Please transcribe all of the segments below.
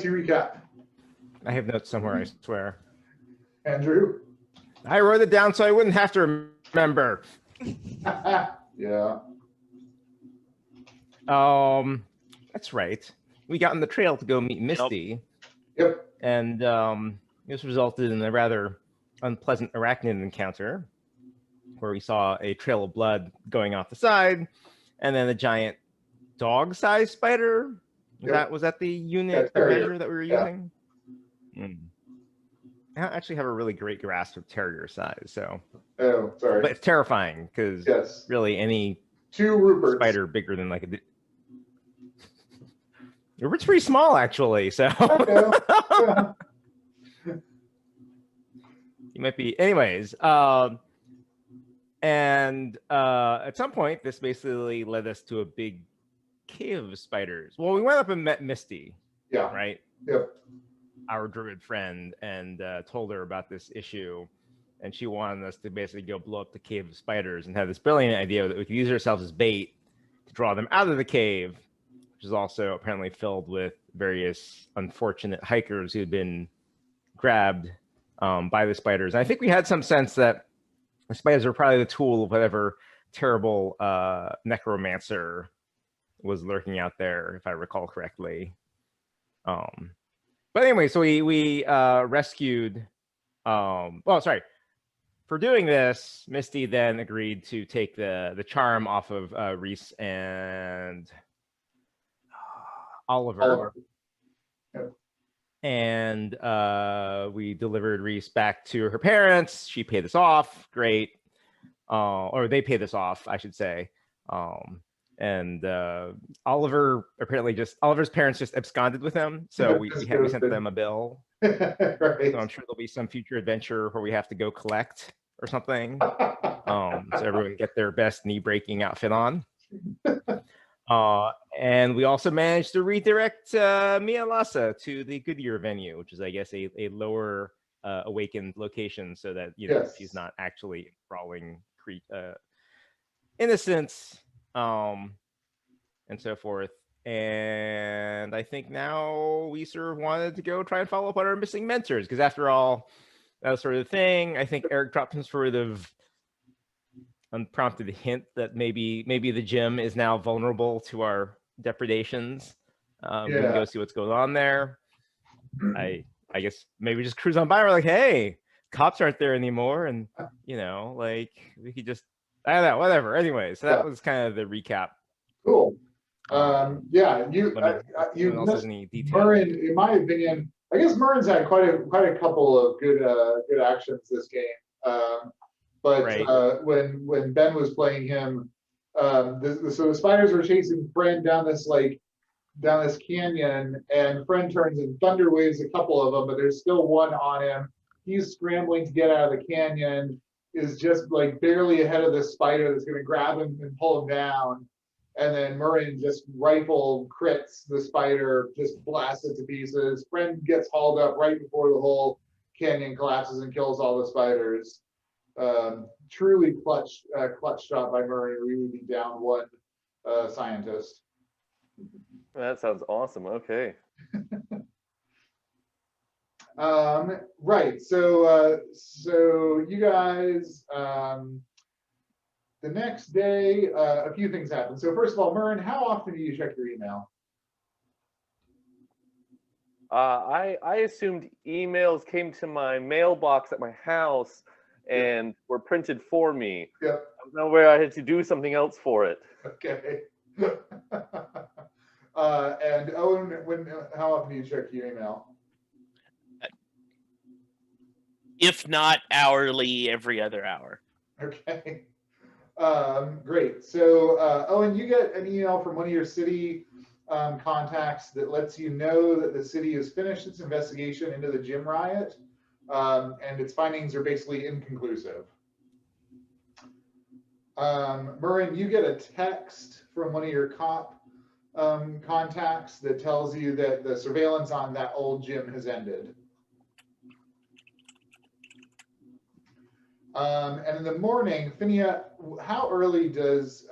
to recap? I have notes somewhere, I swear. Andrew? I wrote it down so I wouldn't have to remember. Yeah. That's right. We got on the trail to go meet Misty. Yep. And this resulted in a rather unpleasant arachnid encounter where we saw a trail of blood going off the side and then a giant dog-sized spider. Was that the unit of measure that we were using? I don't actually have a really great grasp of terrier size, so. Oh, sorry. But it's terrifying because really any spider bigger than like a. Rupert's pretty small, actually. So. He might be. Anyways, and at some point, this basically led us to a big cave of spiders. Well, we went up and met Misty. Yeah. Right. Yep. Our druid friend, and told her about this issue, and she wanted us to basically go blow up the cave of spiders and have this brilliant idea that we could use ourselves as bait to draw them out of the cave, which is also apparently filled with various unfortunate hikers who had been grabbed by the spiders. And I think we had some sense that the spiders were probably the tool of whatever terrible necromancer was lurking out there, if I recall correctly. But anyway, so we rescued. For doing this, Misty then agreed to take the charm off of Reese and Oliver. Yep. And we delivered Reese back to her parents. She paid us off. Great. Or they paid us off, I should say. And Oliver's parents just absconded with him, so we sent them a bill. Right. So I'm sure there'll be some future adventure where we have to go collect or something. So everyone can get their best knee-breaking outfit on. And we also managed to redirect Mia Lassa to the Goodyear venue, which is, I guess, a lower awakened location, so that she's not actually enthralling innocence. And so forth. And I think now we sort of wanted to go try and follow up on our missing mentors, because after all, that was sort of the thing. I think Erik dropped some sort of unprompted hint that maybe the gym is now vulnerable to our depredations. We can go see what's going on there. I guess maybe just cruise on by. We're like, hey, cops aren't there anymore, and like we could just, I don't know, whatever. Anyway, so that was kind of the recap. Cool. You missed Mhurren, in my opinion. I guess Mhurren's had quite a couple of good actions this game. When Ben was playing him, so the spiders were chasing Friend down this canyon, and Friend turns and thunder waves a couple of them, but there's still one on him. He's scrambling to get out of the canyon, is just like barely ahead of this spider that's going to grab him and pull him down. And then Mhurren just rifle crits the spider, just blasts it to pieces. Friend gets hauled up right before the whole canyon collapses and kills all the spiders. Truly clutch shot by Mhurren to really be down one scientist. That sounds awesome. Okay. Right. So you guys. The next day, a few things happen. So first of all, Mhurren, how often do you check your email? I assumed emails came to my mailbox at my house and were printed for me. Yep. I don't know where I had to do something else for it. Okay. And Owen, how often do you check your email? If not hourly, every other hour. Okay. Great. So, Owen, you get an email from one of your city contacts that lets you know that the city has finished its investigation into the gym riot, and its findings are basically inconclusive. Mhurren, you get a text from one of your cop contacts that tells you that the surveillance on that old gym has ended. And in the morning, Finnea, how early does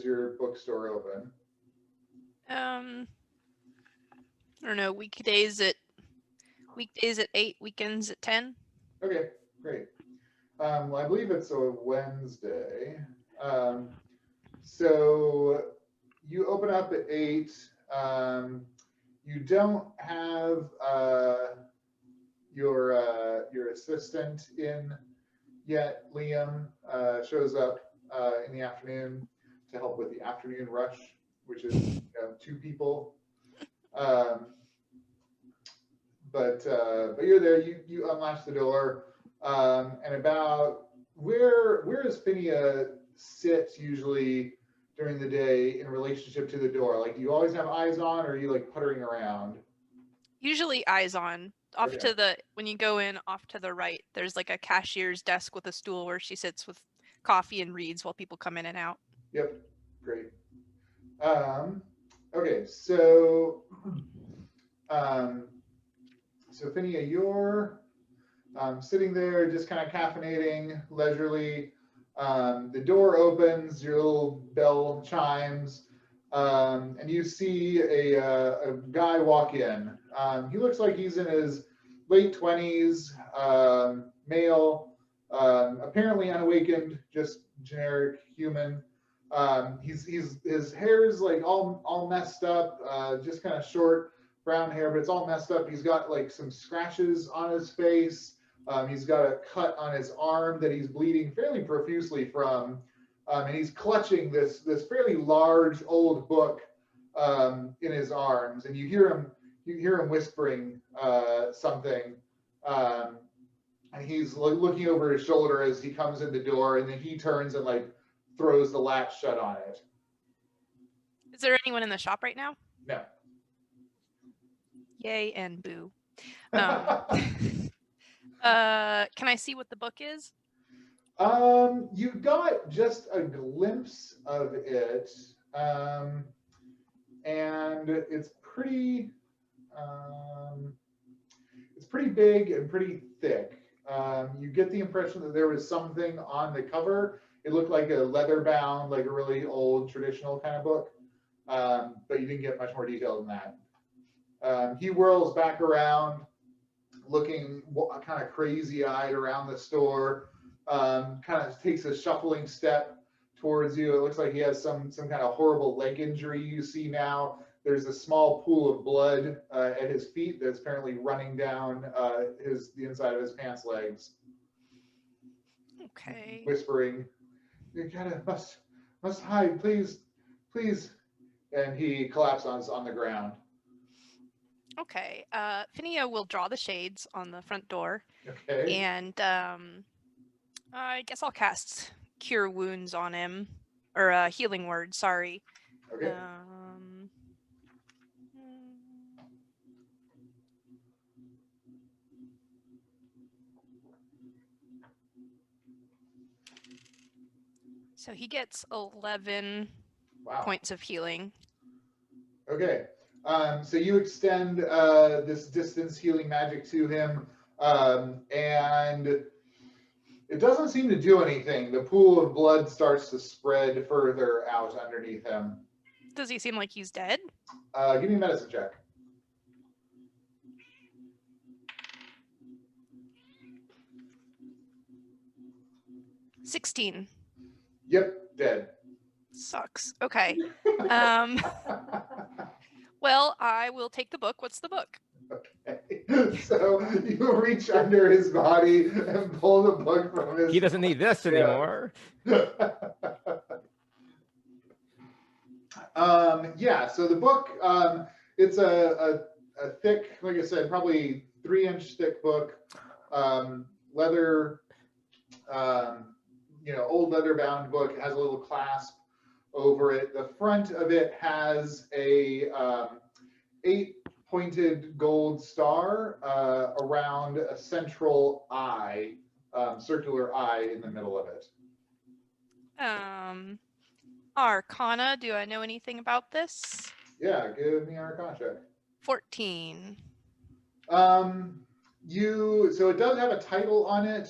your bookstore open? I don't know, weekdays at 8, weekends at 10. Okay, great. Well, I believe it's a Wednesday. So you open up at 8. You don't have your assistant in yet. Liam shows up in the afternoon to help with the afternoon rush, which is 2 people. But you're there. You unlatch the door, and about where does Finnea sit usually during the day in relationship to the door? Like, do you always have eyes on, or are you like puttering around? Usually eyes on. Off Okay. to the when you go in, off to the right, there's like a cashier's desk with a stool where she sits with coffee and reads while people come in and out. Yep, great. Okay, so Finnea, you're sitting there just kind of caffeinating leisurely. The door opens, your little bell chimes, and you see a guy walk in. He looks like he's in his late 20s, male, apparently unawakened, just generic human. His hair's like all messed up, just kind of short brown hair, but it's all messed up. He's got like some scratches on his face. He's got a cut on his arm that he's bleeding fairly profusely from, and he's clutching this fairly large old book in his arms. And you hear him whispering something, and he's looking over his shoulder as he comes in the door, and then he turns and like throws the latch shut on it. Is there anyone in the shop right now? No. Yay and boo. Can I see what the book is? You got just a glimpse of it, and it's pretty big and pretty thick. You get the impression that there was something on the cover. It looked like a leather-bound, like a really old traditional kind of book, but you didn't get much more detail than that. He whirls back around, looking kind of crazy-eyed around the store, kind of takes a shuffling step towards you. It looks like he has some kind of horrible leg injury. You see now there's a small pool of blood at his feet that's apparently running down the inside of his pants legs. Okay. Whispering, "You gotta must hide, please, please." And he collapses on the ground. Okay. Finnea will draw the shades on the front door. Okay. And I guess I'll cast Cure Wounds on him. Or Healing Word, sorry. Okay. So he gets 11 Wow. points of healing. Okay. So you extend this distance healing magic to him, and it doesn't seem to do anything. The pool of blood starts to spread further out underneath him. Does he seem like he's dead? Give me a medicine check. $16. Yep, dead. Sucks. Okay. Well, I will take the book. What's the book? Okay. So you reach under his body and pull the book from his. He doesn't need this anymore. Yeah. So the book, it's a thick, like I said, probably 3-inch thick book, leather, old leather bound book. It has a little clasp over it. The front of it has a 8-pointed gold star around a central eye, circular eye in the middle of it. Arcana. Do I know anything about this? Yeah, give me an Arcana check. 14. So it does have a title on it,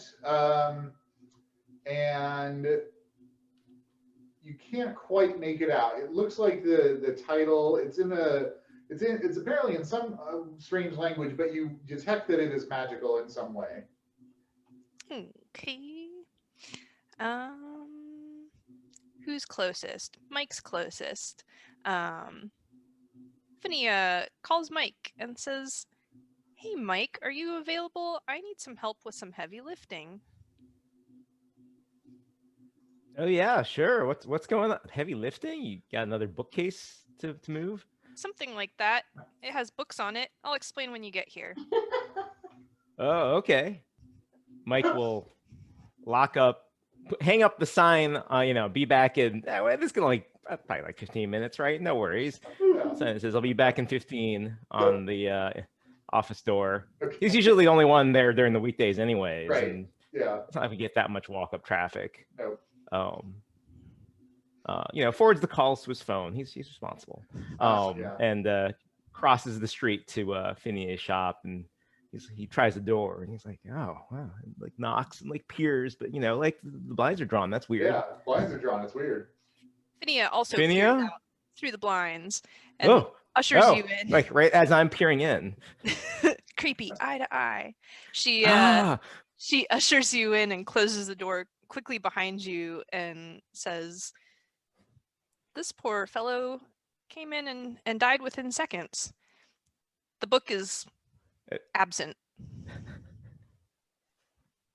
and you can't quite make it out. It looks like the title, it's in It's apparently in some strange language, but you detect that it is magical in some way. Okay. Who's closest? Mike's closest. Finnea calls Mike and says, "Hey, Mike, are you available? I need some help with some heavy lifting." Oh yeah, sure. What's going on? Heavy lifting? You got another bookcase to move? Something like that. It has books on it. I'll explain when you get here. Oh, okay. Mike will hang up the sign. Be back in. This is gonna probably like 15 minutes, right? No worries. Yeah. So it says I'll be back in 15 on the office door. Okay. He's usually the only one there during the weekdays, anyways. Right. And Yeah. it's not like we get that much walk-up traffic. Nope. Forwards the calls to his phone. He's responsible. Yeah. And crosses the street to Finnea's shop, and he tries the door, and he's like, "Oh, wow!" And, like, knocks and like peers, but like the blinds are drawn. That's weird. Yeah, blinds are drawn. It's weird. Finnea also Finnea? peers out through the blinds and ushers you in. Like right as I'm peering in. Creepy, eye to eye. She ushers you in and closes the door quickly behind you and says, "This poor fellow came in and died within seconds. The book is absent."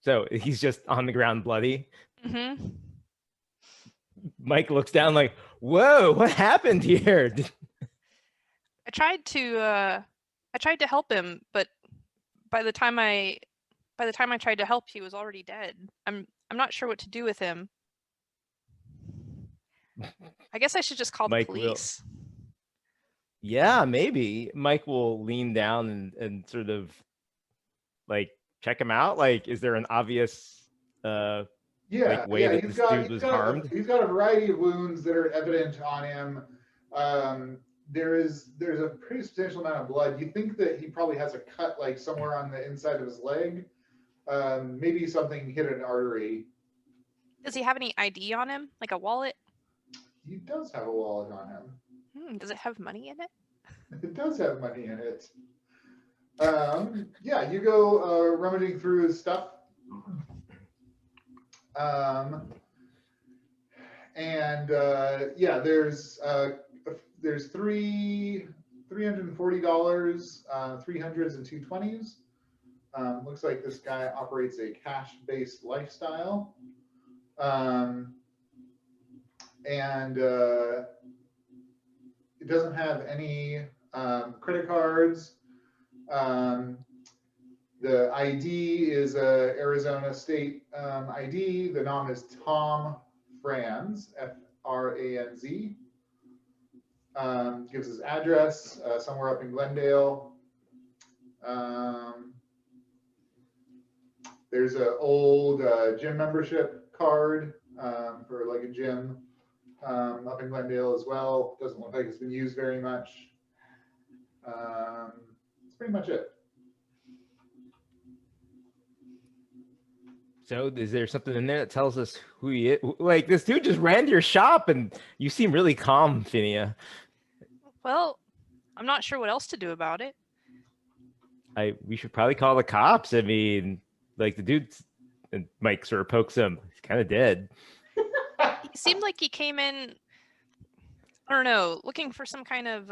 So he's just on the ground, bloody. Mm-hmm. Mike looks down like, "Whoa, what happened here?" I tried to help him, but by the time I tried to help, he was already dead. I'm not sure what to do with him. I guess I should just call the police. Yeah, maybe. Mike will lean down and sort of like check him out. Like, is there an obvious way that this dude was harmed? He's got a variety of wounds that are evident on him. There's a pretty substantial amount of blood. You think that he probably has a cut like somewhere on the inside of his leg. Maybe something hit an artery. Does he have any ID on him, like a wallet? He does have a wallet on him. Does it have money in it? It does have money in it. Yeah, you go rummaging through his stuff. There's $340, 300s and 220s. Looks like this guy operates a cash-based lifestyle. It doesn't have any credit cards. The ID is a Arizona State ID. The nom is Tom Franz, Franz. Gives his address somewhere up in Glendale. There's an old gym membership card for like a gym up in Glendale as well. Doesn't look like it's been used very much. That's pretty much it. So is there something in there that tells us who he is? Like, this dude just ran to your shop and you seem really calm, Finnea. Well, I'm not sure what else to do about it. We should probably call the cops. I mean, like, the dude, and Mike sort of pokes him. He's kind of dead. He seemed like he came in, I don't know, looking for some kind of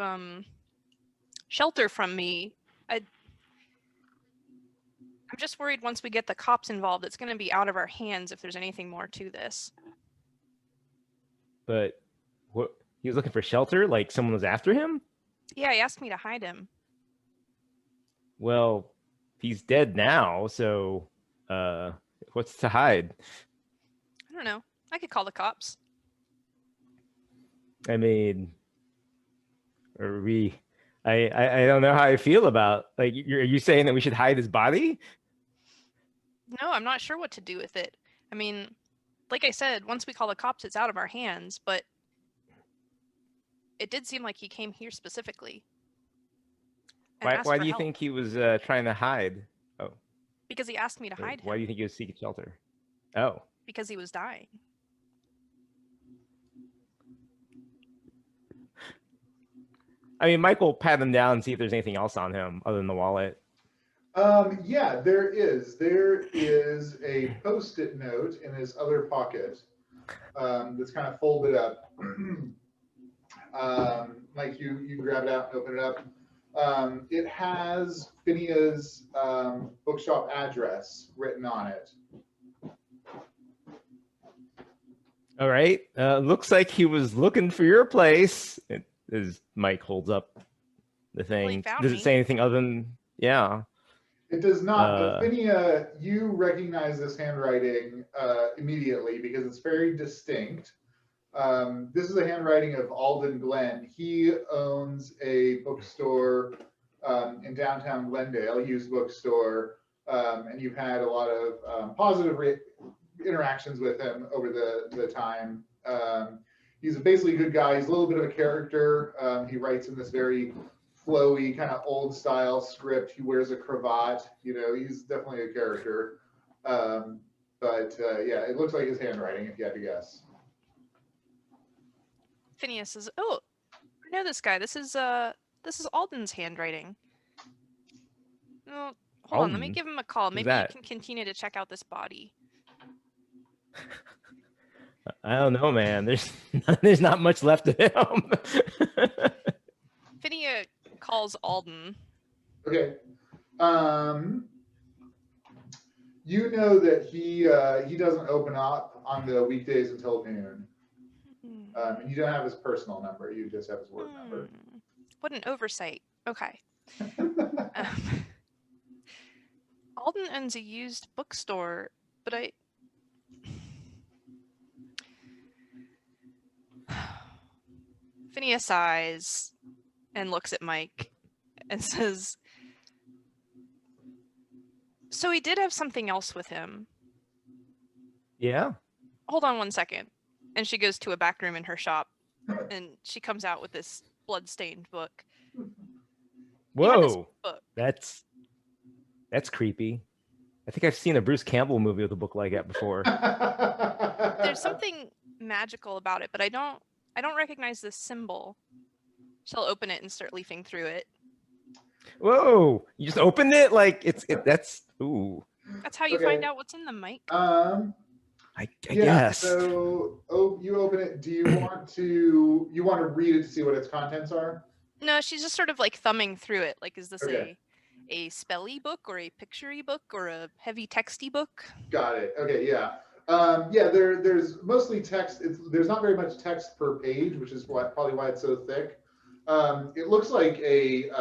shelter from me. I'm just worried once we get the cops involved, it's going to be out of our hands if there's anything more to this. But what, he was looking for shelter? Like someone was after him? Yeah, he asked me to hide him. Well, he's dead now, so what's to hide? I don't know. I could call the cops. I mean, I don't know how I feel about, like, are you saying that we should hide his body? No, I'm not sure what to do with it. I mean, like I said, once we call the cops, it's out of our hands, but it did seem like he came here specifically. Why do you think he was trying to hide? Oh. Because he asked me to hide him. Why do you think he was seeking shelter? Oh. Because he was dying. I mean, Mike will pat him down and see if there's anything else on him other than the wallet. Yeah, there is. There is a Post-it note in his other pocket that's kind of folded up. Mike, you grab it out and open it up. It has Finnea's bookshop address written on it. All right. Looks like he was looking for your place. As Mike holds up the Well, he thing. found Does me. it say anything other than yeah? It does not, but Finnea, you recognize this handwriting immediately because it's very distinct. This is the handwriting of Alden Glenn. He owns a bookstore in downtown Glendale, used bookstore, and you've had a lot of positive interactions with him over the time. He's basically a good guy. He's a little bit of a character. He writes in this very flowy, kind of old style script. He wears a cravat. You know, he's definitely a character. Yeah, it looks like his handwriting, if you had to guess. Phineas says, "Oh, I know this guy. This is Alden's handwriting." No, hold on. Let me Alden? give him a call. Who's Maybe you that? can continue to check out this body. I don't know, man. There's not much left of him. Finnea calls Alden. Okay. You know that he doesn't open up on the weekdays until noon. And you don't have his personal number. You just have his work number. What an oversight. Okay. Alden owns a used bookstore, but Finnea sighs and looks at Mike and says, "So he did have something else with him. Yeah. Hold on one second." And she goes to a back room in her shop and she comes out with this blood-stained book. He had this Whoa. book. That's creepy. I think I've seen a Bruce Campbell movie with a book like that before. There's something magical about it, but I don't recognize this symbol. She'll open it and start leafing through it. Whoa! You just opened it like that's ooh. That's how you find out what's in them, Mike. I Yeah, guess. so you open it. Do you want to read it to see what its contents are? No, she's just sort of like thumbing through it. Like, is this Okay. a spelly book or a picturey book or a heavy texty book? Got it. Okay, yeah. Yeah, there's mostly text. There's not very much text per page, which is probably why it's so thick. It looks like a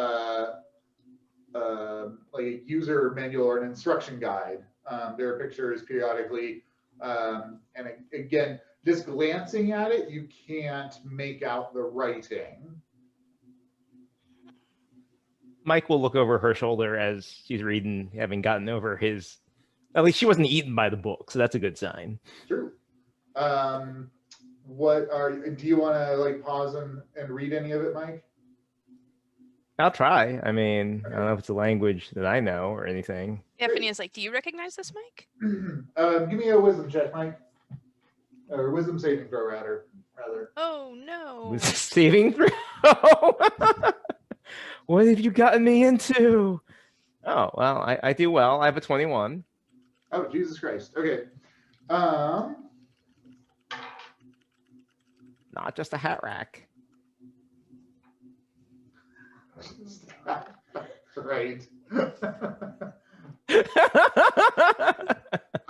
user manual or an instruction guide. There are pictures periodically, and again, just glancing at it, you can't make out the writing. Mike will look over her shoulder as she's reading, having gotten over his. At least she wasn't eaten by the book, so that's a good sign. True. Do you want to like pause and read any of it, Mike? I'll try. I mean, I don't know if it's a language that I know or anything. Yeah, Phinea's like, "Do you recognize this, Mike?" Give me a wisdom check, Mike. Or wisdom saving throw, rather. Oh no. Was saving throw. What have you gotten me into? Oh well, I do well. I have a 21. Oh, Jesus Christ. Okay. Not just a hat rack. Right.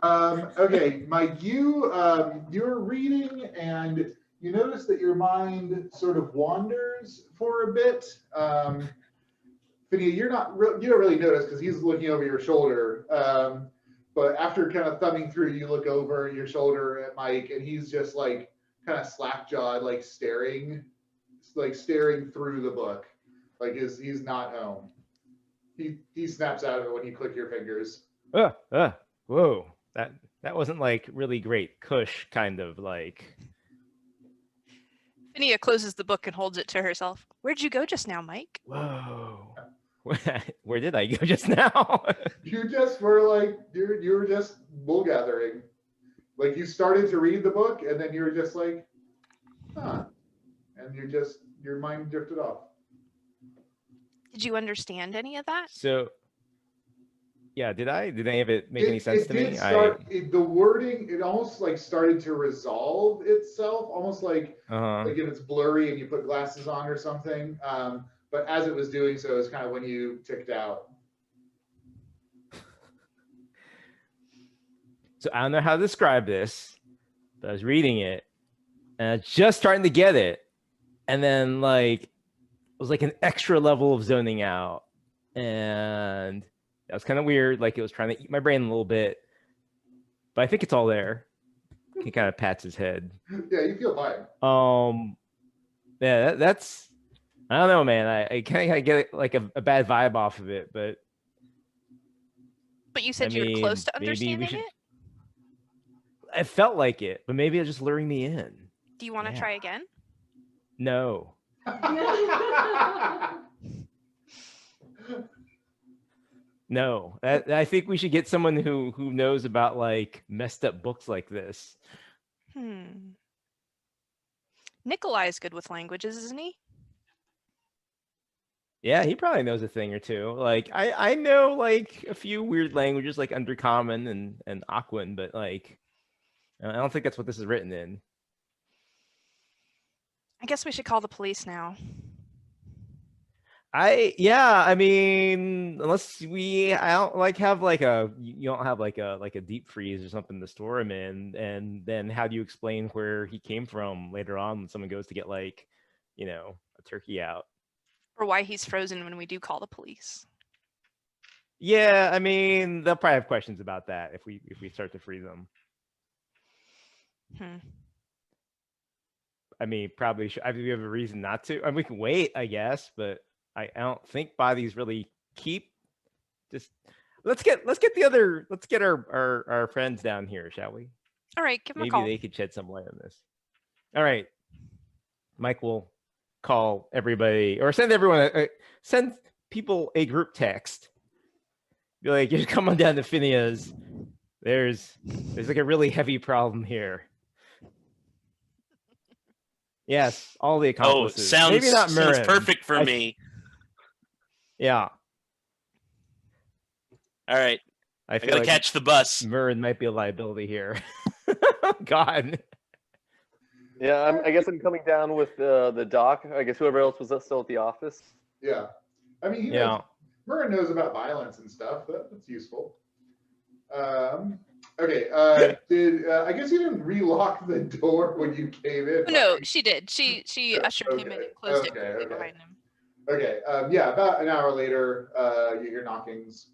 Okay, Mike, you're reading and you notice that your mind sort of wanders for a bit. Finnea, you don't really notice because he's looking over your shoulder. But after kind of thumbing through, you look over your shoulder at Mike, and he's just like kind of slack-jawed, like staring through the book, like he's not home. He snaps out of it when you click your fingers. Whoa! That wasn't like really great cush kind of like. Finnea closes the book and holds it to herself. "Where'd you go just now, Mike?" Whoa! Where did I go just now? You just were like you were just wool gathering. Like you started to read the book and then you were just like, huh. And your mind drifted off. Did you understand any of that? So, yeah, did any of it make any sense It to did me? start, the wording, it almost like started to resolve itself, almost like Uh-huh. if it's blurry and you put glasses on or something. But as it was doing so, it's kind of when you ticked out. So I don't know how to describe this, but I was reading it and I was just starting to get it. And then like it was like an extra level of zoning out. And that was kind of weird. Like it was trying to eat my brain a little bit. But I think it's all there. He kind of pats his head. Yeah, you feel fine. Yeah, that's I don't know, man. I kind of get like a bad vibe off of it, but you said you were close to understanding it? I felt like it, but maybe it's just luring me in. Do you want to try again? No. No. I think we should get someone who knows about like messed up books like this. Nikolai's good with languages, isn't he? Yeah, he probably knows a thing or two. Like I know like a few weird languages like Undercommon and Aquan, but like I don't think that's what this is written in. I guess we should call the police now. I mean, unless I don't like have like you don't have like a deep freeze or something to store him in, and then how do you explain where he came from later on when someone goes to get like, a turkey out? Or why he's frozen when we do call the police. Yeah, I mean, they'll probably have questions about that if we start to freeze them. I mean, probably should. I mean, we have a reason not to. I mean, we can wait, I guess, but I don't think bodies really keep. Just let's get our friends down here, shall we? All right, give them Maybe a call. they could shed some light on this. All right, Mike will call everybody or send everyone send people a group text. Be like, you're coming down to Finnea's. There's like a really heavy problem here. Yes, all the accomplices. Oh, maybe not Mhurren. Sounds perfect for me. Yeah. All right. I gotta like catch the bus. Mhurren might be a liability here. God. Yeah, I guess I'm coming down with the doc. I guess whoever else was still at the office. Yeah. I mean, Mhurren knows about violence and stuff. That's useful. Okay. I guess you didn't relock the door when you came in? No, she did. She ushered him in and closed it behind him. Okay. Yeah. About an hour later, you hear knockings.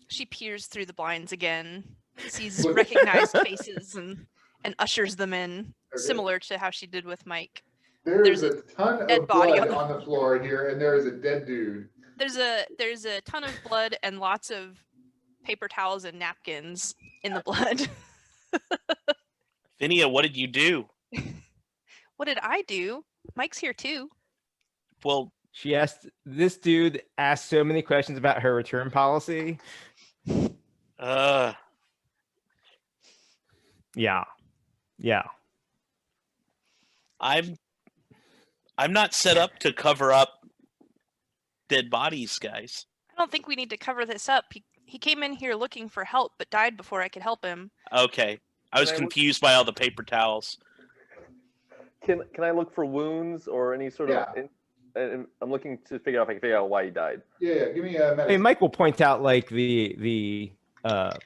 She peers through the blinds again, sees recognized faces, and ushers them in, similar to how she did with Mike. There's a ton of blood on the floor here, and there is a dead dude. There's a ton of blood and lots of paper towels and napkins in the blood. Finnea, what did you do? What did I do? Mike's here too. Well, this dude asked so many questions about her return policy. Yeah. I'm not set up to cover up dead bodies, guys. I don't think we need to cover this up. He came in here looking for help, but died before I could help him. Okay. I was confused by all the paper towels. Can I look for wounds or any sort of... I'm looking to figure out if I can figure out why he died. Yeah. Give me a medicine. I mean, Mike will point out like the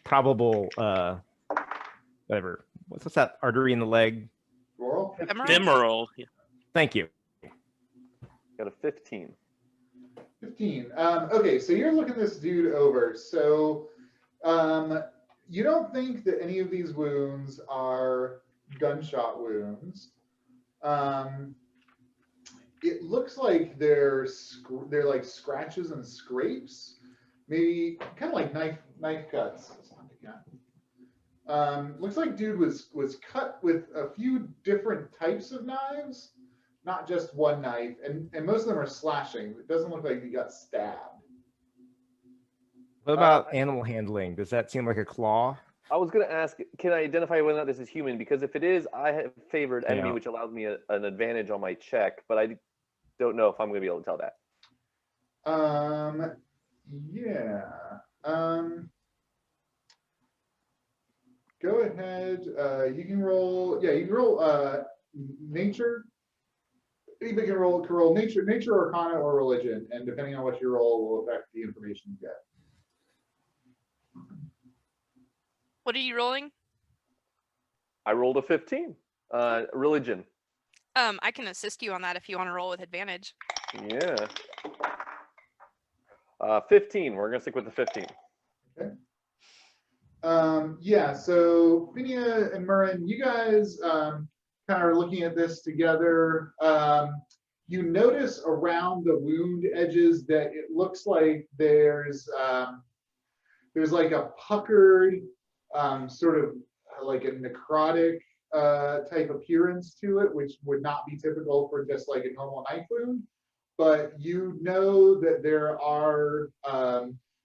probable whatever. What's that artery in the leg? Femoral. Yeah. Thank you. Got a 15. 15. Okay, so you're looking this dude over. So you don't think that any of these wounds are gunshot wounds. It looks like they're like scratches and scrapes, maybe kind of like knife cuts. Looks like dude was cut with a few different types of knives, not just one knife, and most of them are slashing. It doesn't look like he got stabbed. What about animal handling? Does that seem like a claw? I was going to ask, can I identify whether or not this is human? Because if it is, I have favored enemy, which allows me an advantage on my check, but I don't know if I'm going to be able to tell that. Yeah. Go ahead. You can roll. Yeah, you can roll nature. Anybody can roll nature, arcana, or religion, and depending on what you roll, will affect the information you get. What are you rolling? I rolled a 15. Religion. I can assist you on that if you want to roll with advantage. Yeah. 15. We're gonna stick with the 15. Okay. Yeah. So Finnea and Mhurren, you guys kind of are looking at this together. You notice around the wound edges that it looks like there's like a puckered, sort of like a necrotic type appearance to it, which would not be typical for just like a normal knife wound. But you know that there are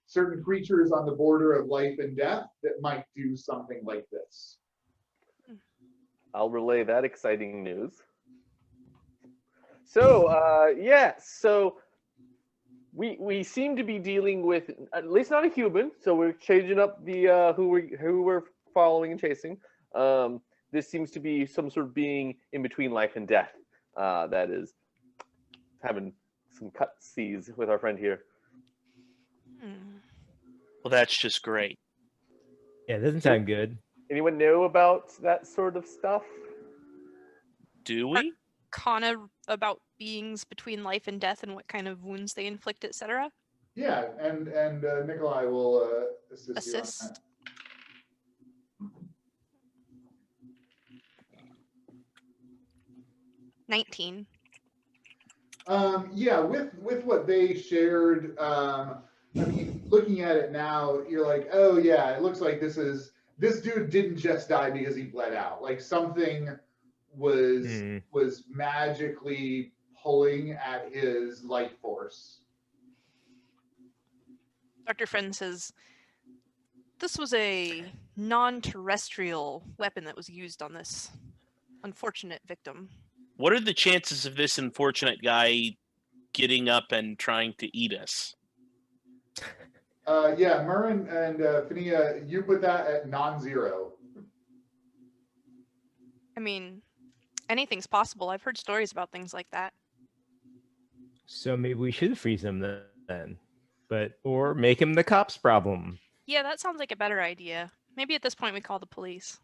certain creatures on the border of life and death that might do something like this. I'll relay that exciting news. So, yeah, so we seem to be dealing with at least not a human. So we're changing up the who we're following and chasing. This seems to be some sort of being in between life and death. That is having some cutsies with our friend here. Well, that's just great. Yeah, it doesn't sound good. Anyone know about that sort of stuff? Do we? Arcana about beings between life and death and what kind of wounds they inflict, etc. Yeah, and Nikolai will assist you on that. 19. Yeah, with what they shared, I mean, looking at it now, you're like, oh yeah, it looks like this dude didn't just die because he bled out. Like something was magically pulling at his life force. Dr. Friend says, this was a non-terrestrial weapon that was used on this unfortunate victim. What are the chances of this unfortunate guy getting up and trying to eat us? Yeah, Mhurren and Finnea, you put that at non-zero. I mean, anything's possible. I've heard stories about things like that. So maybe we should freeze him then, or make him the cops' problem. Yeah, that sounds like a better idea. Maybe at this point we call the police.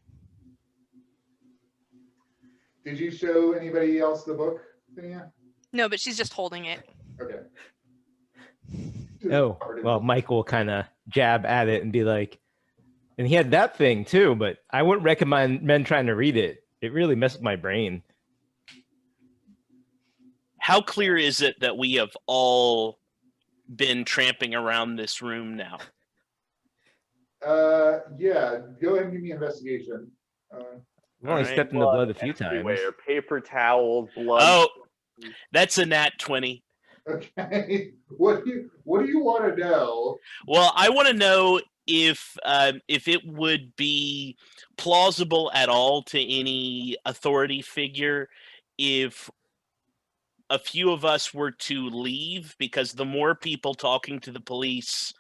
Did you show anybody else the book, Finnea? No, but she's just holding it. Okay. Oh, well, Mike will kind of jab at it and be like, and he had that thing too, but I wouldn't recommend men trying to read it. It really messed with my brain. How clear is it that we have all been tramping around this room now? Yeah, go ahead and give me investigation. I've only Alright. stepped in the blood a few times. Everywhere. Paper towels, blood. Oh, that's a nat 20. Okay. What do you want to know? Well, I want to know if it would be plausible at all to any authority figure if a few of us were to leave, because the more people talking to the police,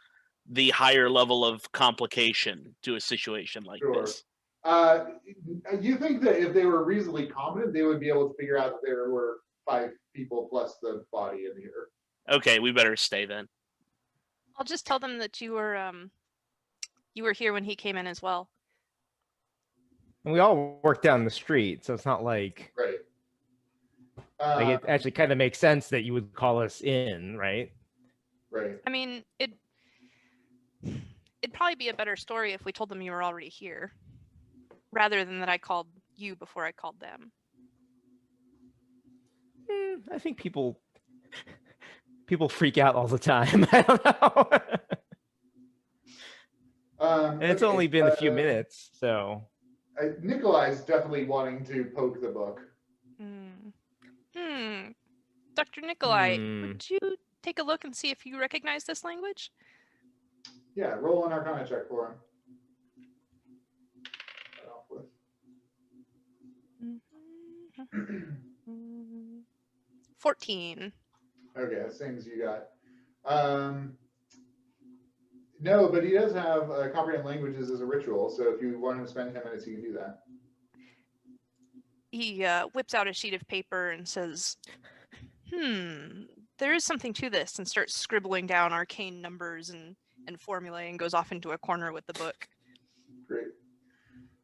the higher level of complication to a situation like Sure. this. You think that if they were reasonably competent, they would be able to figure out that there were 5 people plus the body in here. Okay, we better stay then. I'll just tell them that you were here when he came in as well. And we all work down the street, so it's not like Right. it actually kind of makes sense that you would call us in, right? Right. I mean, it'd probably be a better story if we told them you were already here, rather than that I called you before I called them. I think people freak out all the time. I don't know. And it's only been a few minutes, so. Nikolai's definitely wanting to poke the book. Dr. Nikolai, would you take a look and see if you recognize this language? Yeah, roll an Arcana check for him. 14. Okay, same as you got. No, but he does have comprehend languages as a ritual, so if you want to spend 10 minutes, you can do that. He whips out a sheet of paper and says, there is something to this, and starts scribbling down arcane numbers and formulae and goes off into a corner with the book. Great.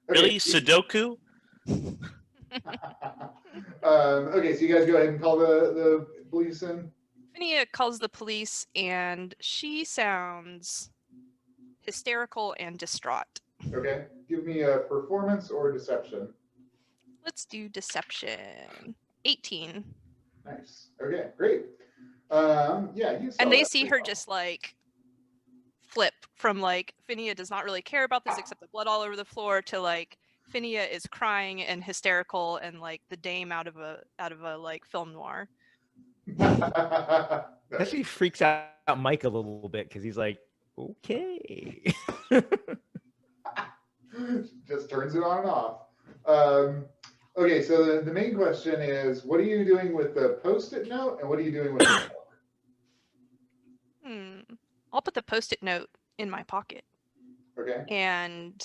Really? Sudoku? Okay, so you guys go ahead and call the police in. Finnea calls the police, and she sounds hysterical and distraught. Okay, give me a performance or deception. Let's do deception. 18. Nice. Okay, great. Yeah, you saw And they that see pretty her well. just like flip from like Finnea does not really care about this except the blood all over the floor to like Finnea is crying and hysterical and like the dame out of a like film noir. Actually freaks out Mike a little bit because he's like, okay. Just turns it on and off. Okay, so the main question is, what are you doing with the Post-it note, and what are you doing with the book? I'll put the Post-it note in my pocket. Okay. And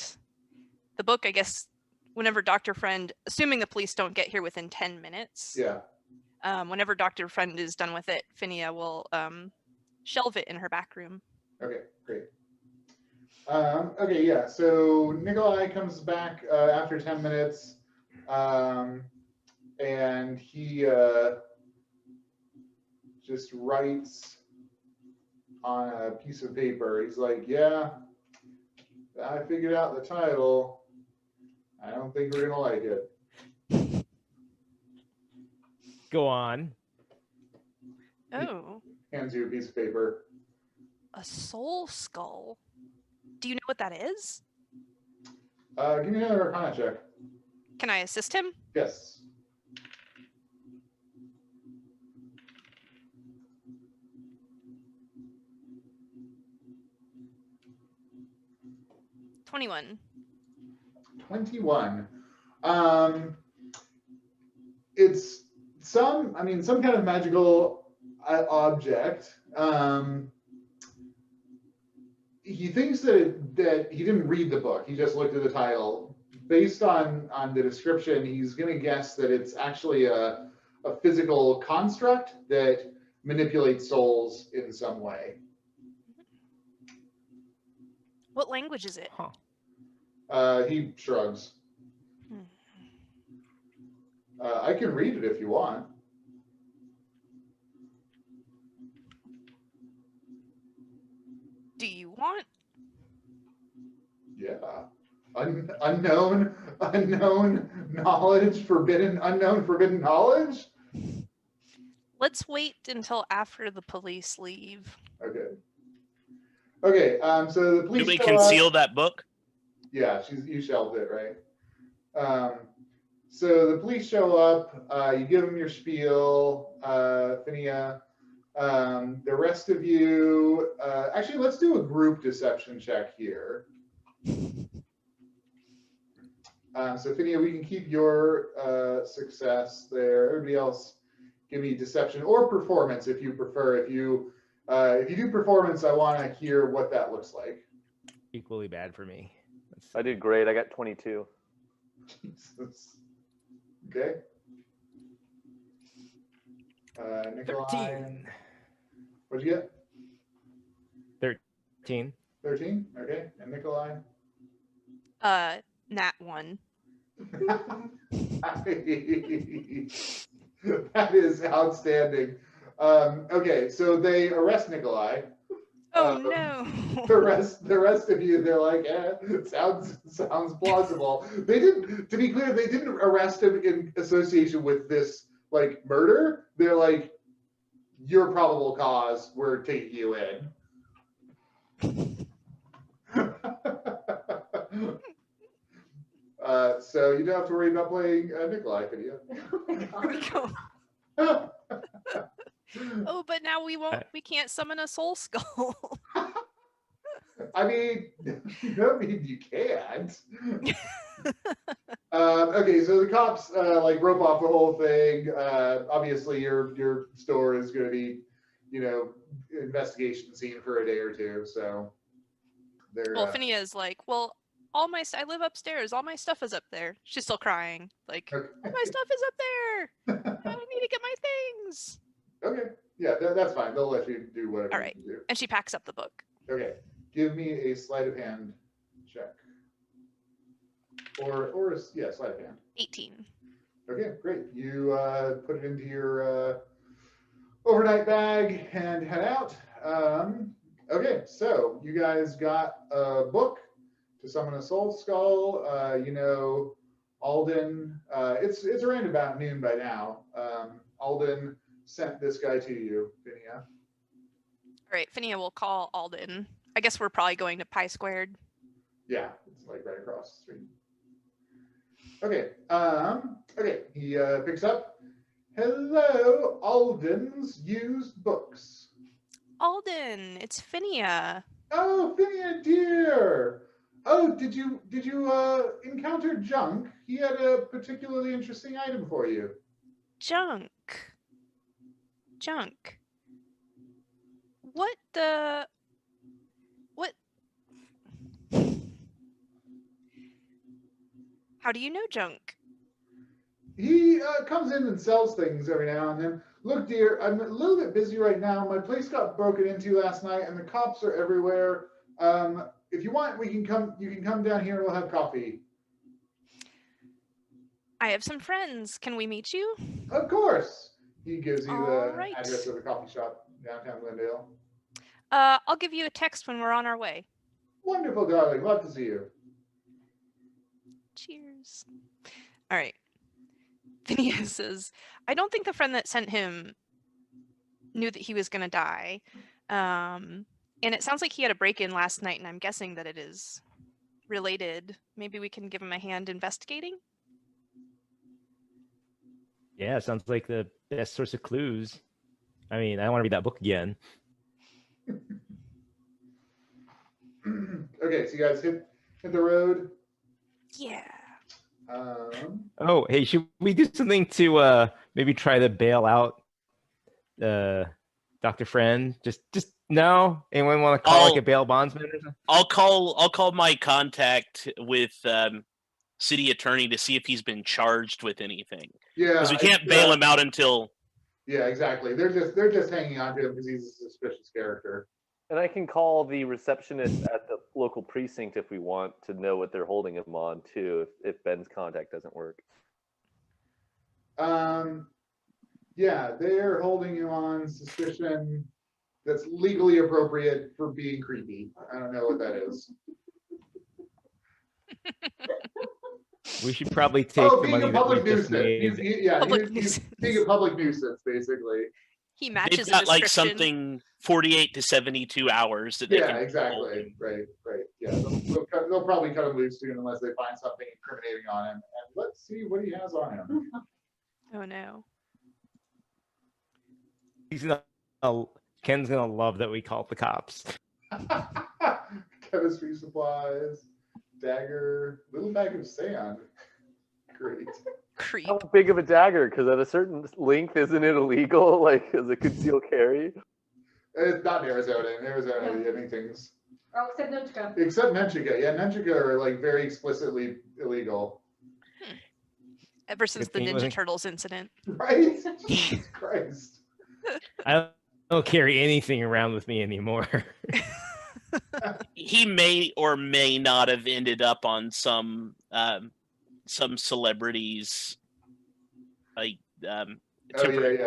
the book, I guess, whenever Dr. Friend, assuming the police don't get here within 10 minutes, Yeah. Whenever Dr. Friend is done with it, Finnea will shelve it in her back room. Okay, great. Okay, yeah, so Nikolai comes back after 10 minutes, and he just writes on a piece of paper. He's like, yeah, I figured out the title. I don't think we're gonna like it. Go on. Oh, Hands you a piece of paper. a soul skull. Do you know what that is? Give me another Arcana check. Can I assist him? Yes. $21. 21. It's some kind of magical object. He thinks that he didn't read the book. He just looked at the title. Based on the description, he's going to guess that it's actually a physical construct that manipulates souls in some way. What language is it? Huh. He shrugs. I can read it if you want. Do you want? Yeah. Unknown knowledge, unknown forbidden knowledge? Let's wait until after the police leave. Okay. Okay, so the police Do we show conceal up. that book? Yeah, you shelved it, right? So the police show up, you give them your spiel, Finnea. The rest of you, actually, let's do a group deception check here. So Finnea, we can keep your success there. Everybody else, give me deception or performance if you prefer. If you do performance, I want to hear what that looks like. Equally bad for me. I did great. I got 22. Jesus. Okay. Nikolai. 13. What'd you get? 13. 13. Okay. And Nikolai. Nat 1. That is outstanding. Okay, so they arrest Nikolai. Oh no. The rest of you, they're like, sounds plausible. They didn't, to be clear, they didn't arrest him in association with this like murder. They're like, you're probable cause, we're taking you in. So you don't have to worry about playing Nikolai, Finnea. Here we go. Oh, but now we can't summon a soul skull. I mean, you can't. Okay, so the cops like rope off the whole thing. Obviously, your store is going to be investigation scene for a day or two. So they're Well, Finnea is like, well, I live upstairs. All my stuff is up there. She's still crying. Like, okay. all my stuff is up there. I need to get my things. Okay. Yeah, that's fine. They'll let you do whatever All right. you do. And she packs up the book. Okay. Give me a sleight of hand check. Or sleight of hand. 18. Okay, great. You put it into your overnight bag and head out. Okay, so you guys got a book to summon a soul skull. Alden, it's around about noon by now. Alden sent this guy to you, Finnea. All right, Finnea will call Alden. I guess we're probably going to Pi Squared. Yeah, it's like right across the street. Okay, okay, he picks up. Hello, Alden's used books. Alden, it's Finnea. Oh, Finnea, dear. Oh, did you encounter Junk? He had a particularly interesting item for you. Junk. What the... What? How do you know Junk? He comes in and sells things every now and then. Look, dear, I'm a little bit busy right now. My place got broken into last night, and the cops are everywhere. If you want, you can come down here and we'll have coffee. I have some friends. Can we meet you? Of course. He gives you the Alright. address of the coffee shop downtown Glendale. I'll give you a text when we're on our way. Wonderful, darling. Love to see you. Cheers. All right. Phineas says, I don't think the friend that sent him knew that he was going to die. And it sounds like he had a break-in last night, and I'm guessing that it is related. Maybe we can give him a hand investigating? Yeah, sounds like the best source of clues. I mean, I want to read that book again. Okay, so you guys hit the road. Yeah. Oh, hey, should we do something to maybe try to bail out Dr. Friend? Just no? Anyone want to call like a bail bondsman or something? I'll call my contact with city attorney to see if he's been charged with anything. Yeah, because we can't bail him out until. Yeah, exactly. They're just hanging on to him because he's a suspicious character. And I can call the receptionist at the local precinct if we want to know what they're holding him on too, if Ben's contact doesn't work. Yeah, they're holding you on suspicion that's legally appropriate for being creepy. I don't know what that is. We should probably take the being money a public that we just nuisance. made. He's being a public nuisance, basically. He matches They've got the like description. something 48 to 72 hours that they Yeah, can exactly. Right. Yeah, they'll probably cut him loose soon unless they find something incriminating on him. And let's see what he has on him. Oh no. Ken's gonna love that we called the cops. Chemistry supplies, dagger, little bag of sand. Great. Creep. How big of a dagger? Because at a certain length, isn't it illegal? Like, as a concealed carry? It's not in Arizona. In Arizona, anything's. Oh, except Nunchka. Except Nunchka. Yeah, Nunchka are like very explicitly illegal. Ever since the Good thing it Ninja wasn't- Turtles incident. Right? Jesus Christ. I don't carry anything around with me anymore. He may or may not have ended up on some celebrities like Yeah. temporary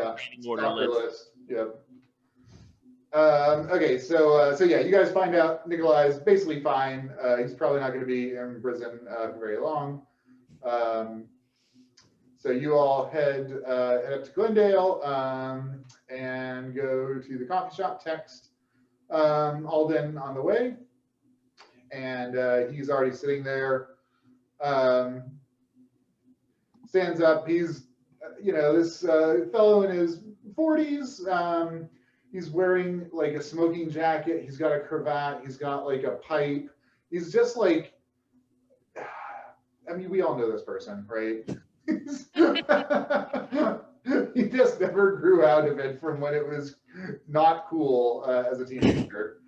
order Stalker list. list. Yep. Okay, so yeah, you guys find out Nikolai's basically fine. He's probably not going to be in prison for very long. So you all head up to Glendale and go to the coffee shop. Text Alden on the way, and he's already sitting there. Stands up. He's this fellow in his 40s. He's wearing like a smoking jacket. He's got a cravat. He's got like a pipe. He's just like, I mean, we all know this person, right? He just never grew out of it from when it was not cool as a teenager.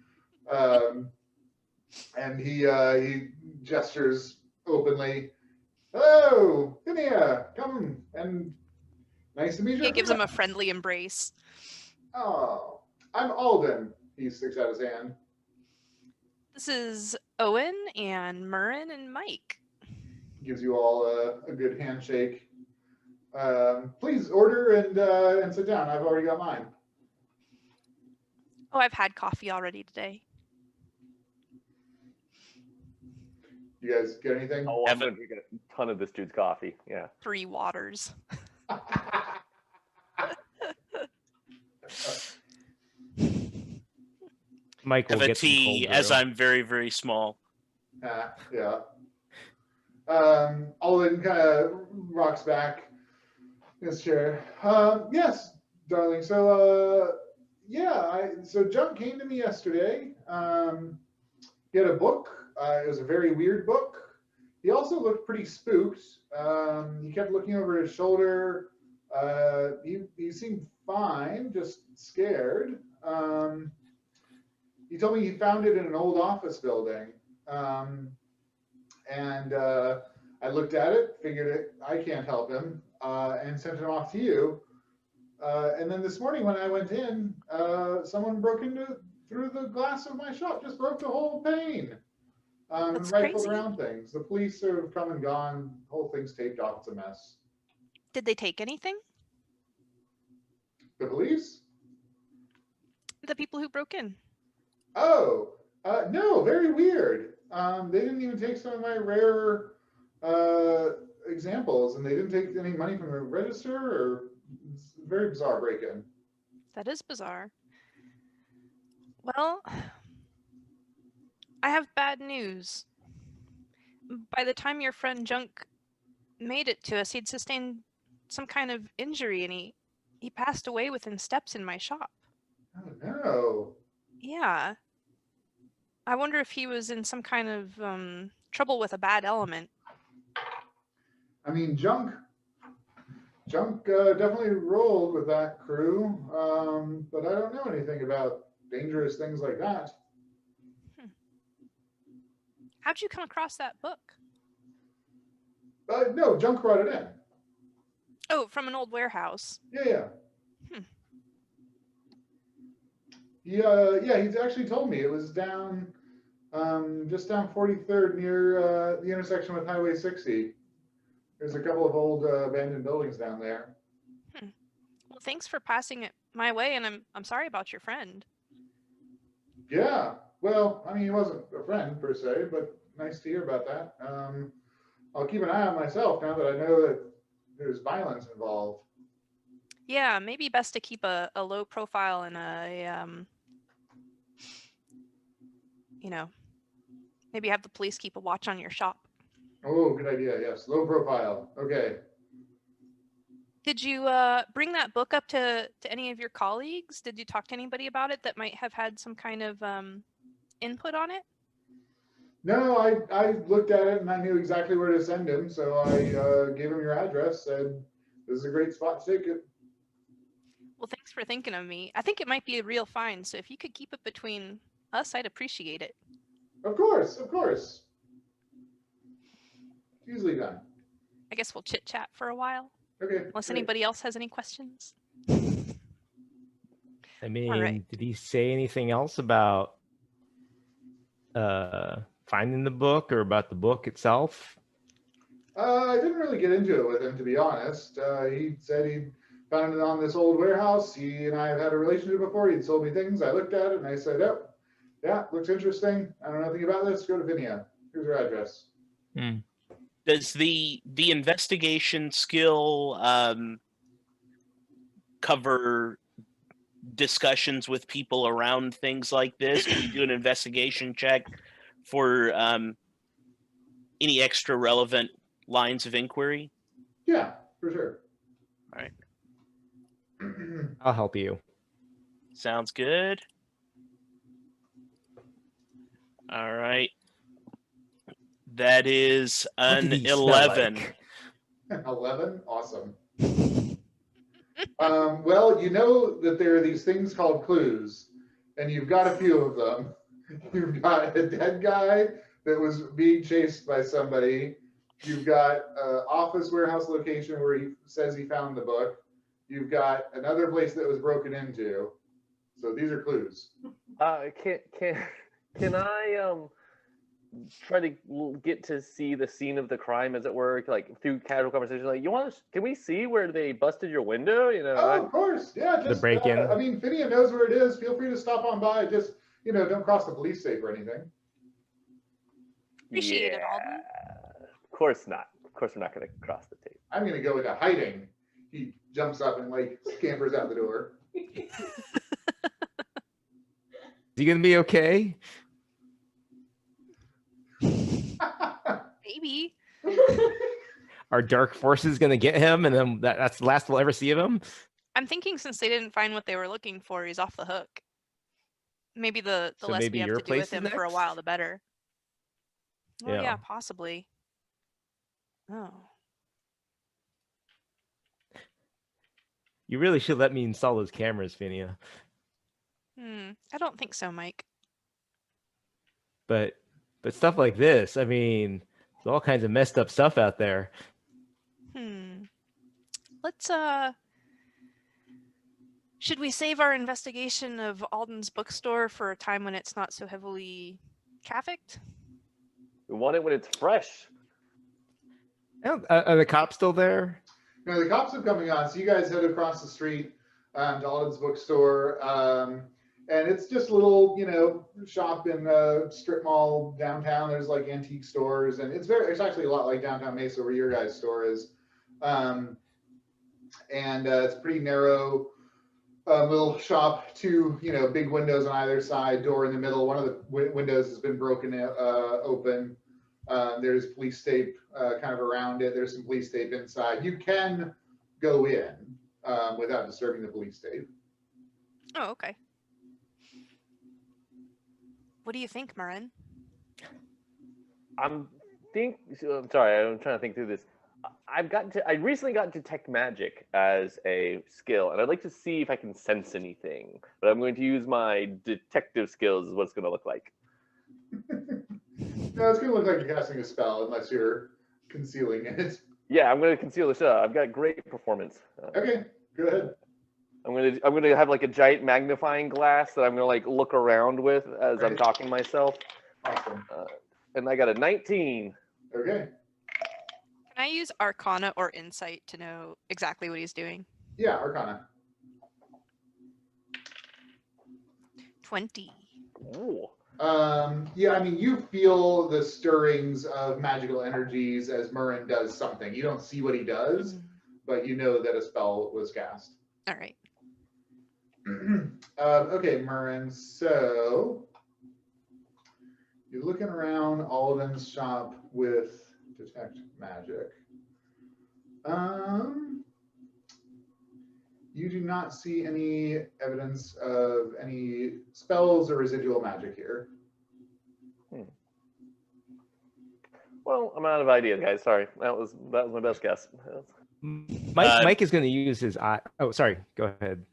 And he gestures openly. Hello, Finnea, come, and nice to meet you. He gives him a friendly embrace. Oh, I'm Alden. He sticks out his hand. This is Owen and Mhurren and Mike. Gives you all a good handshake. Please order and sit down. I've already got mine. Oh, I've had coffee already today. You guys get anything? Oh, I'm gonna drink a ton of this dude's coffee. Yeah. 3 waters. Mike will Have a get some tea, cold as brew. I'm very, very small. Yeah. Alden kind of rocks back in his chair. Yes, darling. So, so Junk came to me yesterday. He had a book. It was a very weird book. He also looked pretty spooked. He kept looking over his shoulder. He seemed fine, just scared. He told me he found it in an old office building. And I looked at it, figured I can't help him, and sent him off to you. And then this morning when I went in, someone broke through the glass of my shop, just broke the whole pane. That's Rifled crazy. around things. The police have come and gone. The whole thing's taped off. It's a mess. Did they take anything? The police? The people who broke in. Oh, no, very weird. They didn't even take some of my rare examples, and they didn't take any money from the register, or it's a very bizarre break-in. That is bizarre. Well, I have bad news. By the time your friend Junk made it to us, he'd sustained some kind of injury, and he passed away within steps in my shop. Oh, no. Yeah. I wonder if he was in some kind of trouble with a bad element. I mean, Junk definitely rolled with that crew, but I don't know anything about dangerous things like that. How'd you come across that book? No, Junk brought it in. Oh, from an old warehouse. Yeah. He's actually told me it was down, just down 43rd near the intersection with Highway 60. There's a couple of old abandoned buildings down there. Well, thanks for passing it my way, and I'm sorry about your friend. Yeah, well, I mean, he wasn't a friend per se, but nice to hear about that. I'll keep an eye on myself now that I know that there's violence involved. Yeah, maybe best to keep a low profile and a maybe have the police keep a watch on your shop. Oh, good idea. Yes, low profile. Okay. Did you bring that book up to any of your colleagues? Did you talk to anybody about it that might have had some kind of input on it? No, I looked at it and I knew exactly where to send him, so I gave him your address, said this is a great spot to take it. Well, thanks for thinking of me. I think it might be a real find, so if you could keep it between us, I'd appreciate it. Of course, of course. Easily done. I guess we'll chit-chat for a while, Okay. unless great. anybody else has any questions. I mean, right. did he say anything else about finding the book or about the book itself? I didn't really get into it with him, to be honest. He said he found it on this old warehouse. He and I have had a relationship before. He'd told me things. I looked at it and I said, oh, yeah, looks interesting. I don't know anything about this. Go to Finnea. Here's her address. Does the investigation skill cover discussions with people around things like this? Can you do an investigation check for any extra relevant lines of inquiry? Yeah, for sure. All right. I'll help you. Sounds good. All right. That is What an did he smell 11. like? 11? Awesome. Well, you know that there are these things called clues, and you've got a few of them. You've got a dead guy that was being chased by somebody. You've got an office warehouse location where he says he found the book. You've got another place that was broken into. So these are clues. Can I try to get to see the scene of the crime, as it were, like through casual conversation? Like, can we see where they busted your window? You know. Oh, of course, yeah. Just The break-in. I mean, Finnea knows where it is. Feel free to stop on by. Just don't cross the police tape or anything. Appreciate it, Alden. Of course not. Of course, we're not going to cross the tape. I'm gonna go into hiding. He jumps up and like scampers out the door. Is he gonna be okay? Maybe. Are dark forces gonna get him, and then that's the last we'll ever see of him? I'm thinking since they didn't find what they were looking for, he's off the hook. Maybe the So less maybe we have your to do with place is him for a next? while, the better. Oh yeah, Yeah. possibly. Oh. You really should let me install those cameras, Finnea. I don't think so, Mike. But stuff like this, I mean, there's all kinds of messed up stuff out there. Let's should we save our investigation of Alden's bookstore for a time when it's not so heavily trafficked? We want it when it's fresh. Are the cops still there? No, the cops are coming on. So you guys head across the street to Alden's bookstore. And it's just a little, shop in a strip mall downtown. There's like antique stores, and it's actually a lot like downtown Mesa where your guys' store is. And it's a pretty narrow little shop, two, big windows on either side, door in the middle. One of the windows has been broken open. There's police tape kind of around it. There's some police tape inside. You can go in without disturbing the police tape. Oh, okay. What do you think, Mhurren? I'm sorry, I'm trying to think through this. I recently got detect magic as a skill, and I'd like to see if I can sense anything. But I'm going to use my detective skills. Is what it's going to look like. No, it's gonna look like you're casting a spell unless you're concealing it. Yeah, I'm going to conceal the shit. I've got great performance. Okay, go ahead. I'm gonna have like a giant magnifying glass that I'm gonna like look around with as I'm talking to myself. Awesome. And I got a 19. Okay. Can I use Arcana or Insight to know exactly what he's doing? Yeah, Arcana. 20. Ooh. Yeah, I mean, you feel the stirrings of magical energies as Mhurren does something. You don't see what he does, but you know that a spell was cast. All right. Okay, Mhurren, so you're looking around Alden's shop with detect magic. You do not see any evidence of any spells or residual magic here. Well, I'm out of ideas, guys. Sorry, that was my best guess. Mike is going to use his eye. Oh, sorry. Go ahead.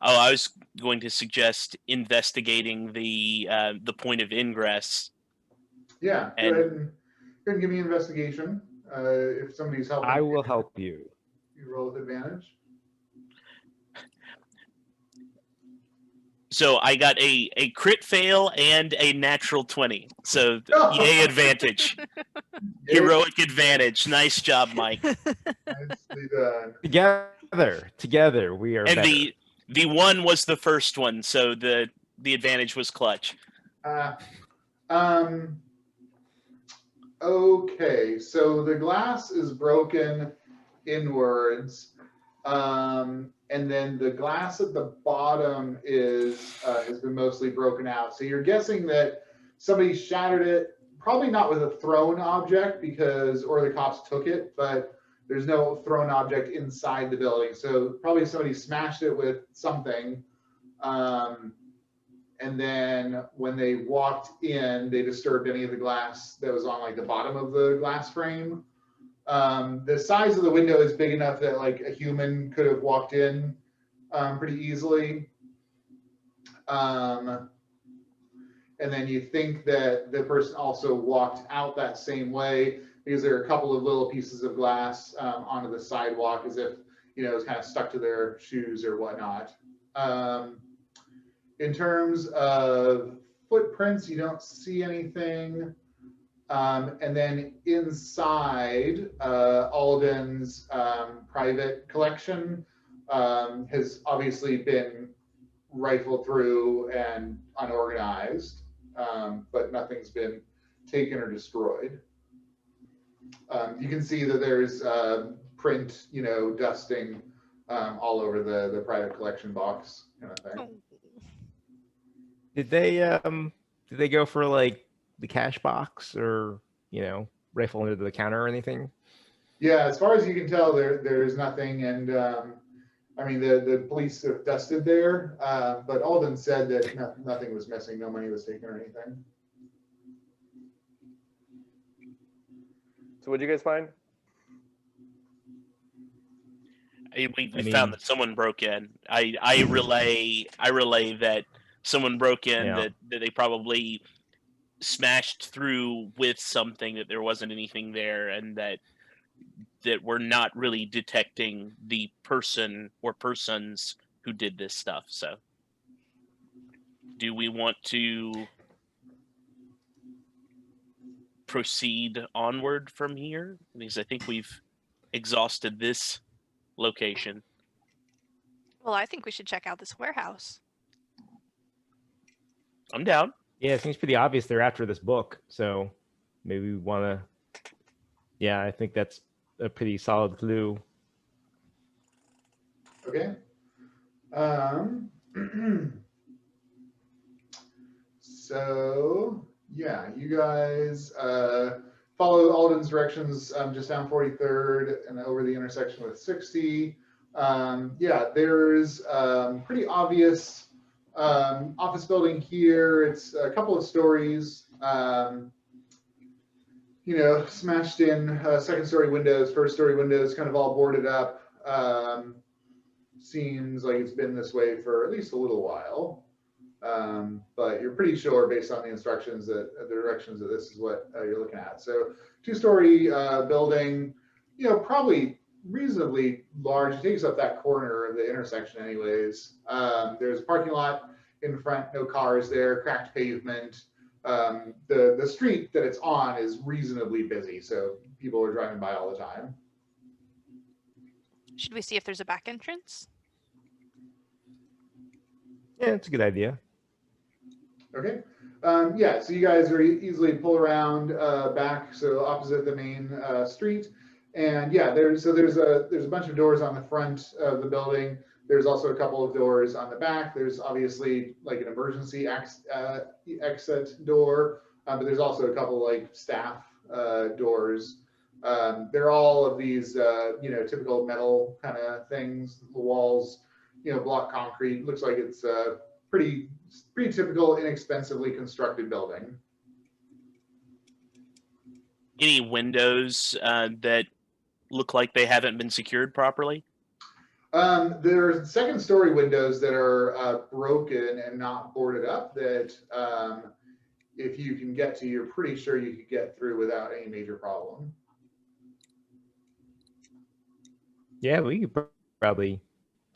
Oh, I was going to suggest investigating the point of ingress. Yeah, go ahead and give me investigation. If somebody's helping, I will help you. You roll with advantage. So I got a crit fail and a natural 20. So yay advantage. Heroic advantage. Nice job, Mike. Nicely done. Together we are And better. the one was the first one, so the advantage was clutch. Okay, so the glass is broken inwards, and then the glass at the bottom has been mostly broken out. So you're guessing that somebody shattered it, probably not with a thrown object or the cops took it, but there's no thrown object inside the building. So probably somebody smashed it with something. And then when they walked in, they disturbed any of the glass that was on like the bottom of the glass frame. The size of the window is big enough that like a human could have walked in pretty easily. And then you think that the person also walked out that same way because there are a couple of little pieces of glass onto the sidewalk as if, you know, it's kind of stuck to their shoes or whatnot. In terms of footprints, you don't see anything. And then inside, Alden's private collection has obviously been rifled through and unorganized, but nothing's been taken or destroyed. You can see that there's print, you know, dusting all over the private collection box kind of thing. Did they go for like the cash box or, you know, rifle under the counter or anything? Yeah, as far as you can tell, there's nothing, and I mean the police have dusted there, but Alden said that nothing was missing, no money was taken or anything. So what did you guys find? We found that someone broke in. I relay that someone broke in, that they probably smashed through with something, that there wasn't anything there, and that we're not really detecting the person or persons who did this stuff. So do we want to proceed onward from here? Because I think we've exhausted this location. Well, I think we should check out this warehouse. I'm down. Yeah, it seems pretty obvious they're after this book, so maybe we want to. Yeah, I think that's a pretty solid clue. Okay. So yeah, you guys follow Alden's directions just down 43rd and over the intersection with 60. Yeah, there's pretty obvious office building here. It's a couple of stories, you know, smashed in second story windows, first story windows, kind of all boarded up. Seems like it's been this way for at least a little while. But you're pretty sure based on the instructions that the directions that this is what you're looking at. So two-story building, you know, probably reasonably large. It takes up that corner of the intersection anyways. There's a parking lot in front, no cars there, cracked pavement. The street that it's on is reasonably busy, so people are driving by all the time. Should we see if there's a back entrance? Yeah, it's a good idea. Okay. Yeah, so you guys are easily pull around back, so opposite the main street. And yeah, there's a bunch of doors on the front of the building. There's also a couple of doors on the back. There's obviously like an emergency exit door, but there's also a couple like staff doors. They're all of these, you know, typical metal kind of things. The walls, you know, block concrete. Looks like it's a pretty typical, inexpensively constructed building. Any windows that look like they haven't been secured properly? There's second story windows that are broken and not boarded up that if you can get to, you're pretty sure you could get through without any major problem. Yeah, we could probably,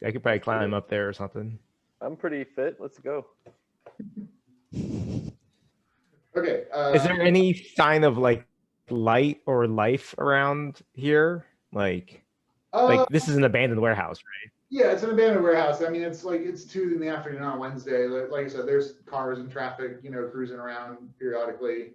I could probably climb up there or something. I'm pretty fit. Let's go. Okay. Is there any sign of like light or life around here? Like this is an abandoned warehouse, right? Yeah, it's an abandoned warehouse. I mean, it's like it's 2 in the afternoon on Wednesday. Like I said, there's cars and traffic, you know, cruising around periodically.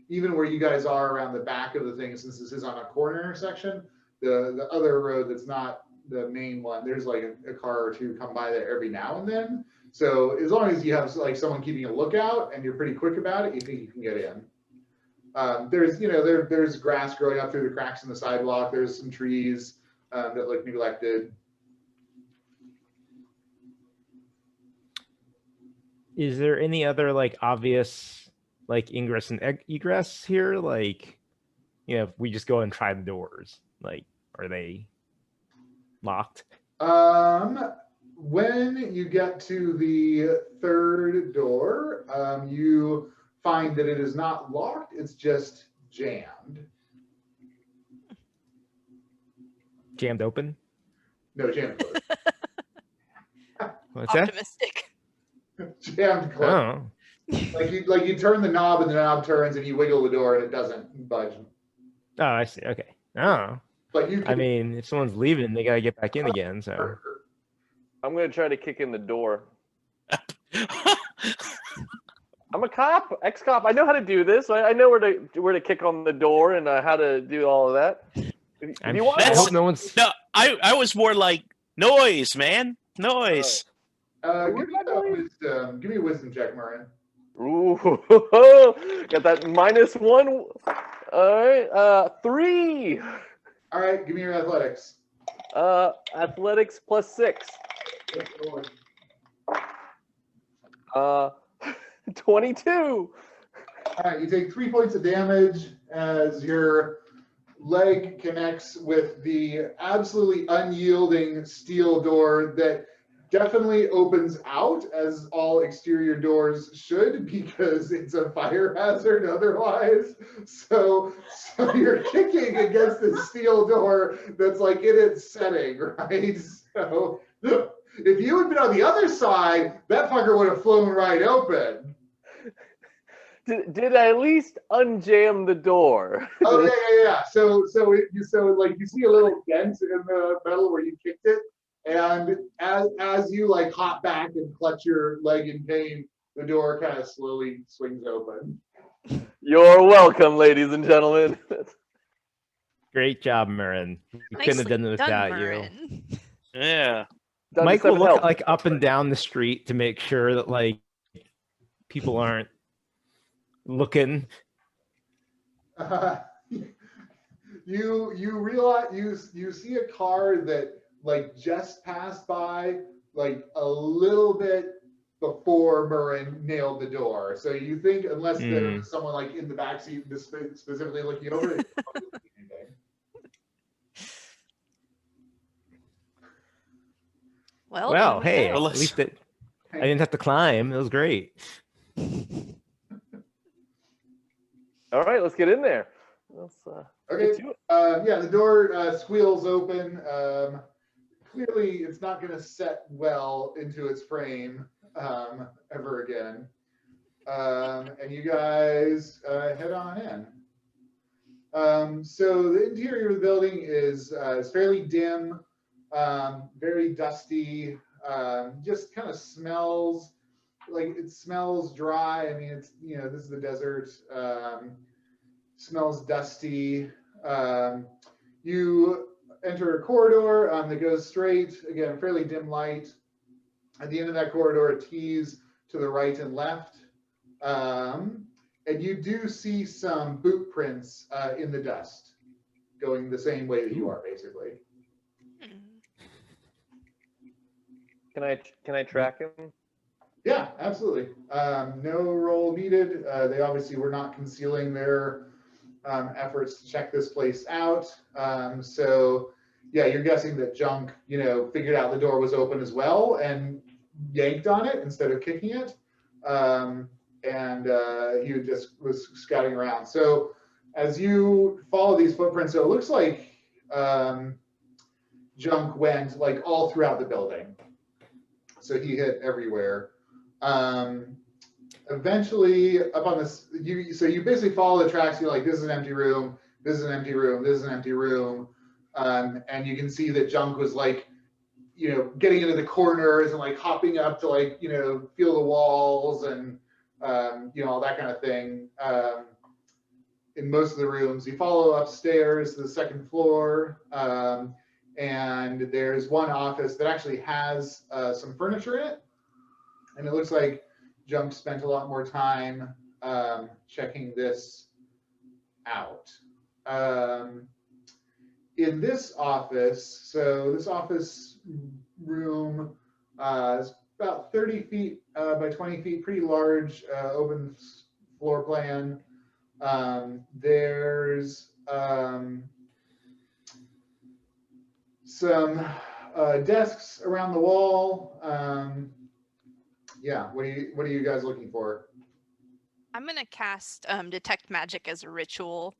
Even where you guys are around the back of the thing, since this is on a corner intersection, the other road that's not the main one, there's like a car or two come by there every now and then. So as long as you have like someone keeping a lookout and you're pretty quick about it, you think you can get in. There's, you know, there's grass growing up through the cracks in the sidewalk. There's some trees that look neglected. Is there any other like obvious like ingress and egress here? Like You know, if we just go and try the doors, like, are they locked? When you get to the third door, you find that it is not locked, it's just jammed. Jammed open? No, jammed closed. What's that? Optimistic. Jammed closed. Oh, Like you turn the knob and the knob turns and you wiggle the door and it doesn't budge. oh, I see. Okay. Oh, But you I can, mean, if someone's leaving, they gotta get back in again. So I'm gonna try to kick in the door. I'm a cop, ex-cop. I know how to do this. I know where to kick on the door and how to do all of that. If you want, I That's- hope no one's. No, I was more like noise, man. Noise. give me a wisdom check, Mhurren. Ooh, got that -1. All right, 3. All right, give me your athletics. Athletics +6. 22. All right, you take 3 points of damage as your leg connects with the absolutely unyielding steel door that definitely opens out, as all exterior doors should, because it's a fire hazard otherwise. So you're kicking against the steel door that's like in its setting, right? So if you had been on the other side, that fucker would have flown right open. Did I at least unjam the door? Oh yeah. So like you see a little dent in the metal where you kicked it, and as you like hop back and clutch your leg in pain, the door kind of slowly swings open. You're welcome, ladies and gentlemen. Great job, Mhurren. We couldn't have done it without you. Mhurren. Yeah. Done Mike will 7 look help. like up and down the street to make sure that like people aren't looking. You realize you see a car that like just passed by like a little bit before Mhurren nailed the door. So you think unless there was someone like in the backseat specifically looking over it, probably wouldn't see anything. Well, Well, there we hey, go. at least I didn't have to climb. It was great. All right, let's get in there. Let's Okay. get to it. Yeah, the door squeals open. Clearly, it's not going to set well into its frame ever again. And you guys head on in. So the interior of the building is fairly dim, very dusty, just kind of smells like it smells dry. I mean, it's, you know, this is the desert. Smells dusty. You enter a corridor that goes straight, again, fairly dim light. At the end of that corridor, it tees to the right and left. And you do see some boot prints in the dust, going the same way that you are, basically. Can I track him? Yeah, absolutely. No roll needed. They obviously were not concealing their efforts to check this place out. So yeah, you're guessing that Junk, you know, figured out the door was open as well and yanked on it instead of kicking it. And he just was scouting around. So as you follow these footprints, so it looks like Junk went like all throughout the building. So he hit everywhere. Eventually up on this, so you basically follow the tracks. You're like, this is an empty room, this is an empty room, this is an empty room. And you can see that Junk was like, you know, getting into the corners and like hopping up to like, you know, feel the walls and, you know, all that kind of thing. In most of the rooms, you follow upstairs to the second floor. And there's one office that actually has some furniture in it. And it looks like Junk spent a lot more time checking this out. In this office, so this office room is about 30 feet by 20 feet, pretty large open floor plan. There's some desks around the wall. Yeah, what are you guys looking for? I'm gonna cast detect magic as a ritual,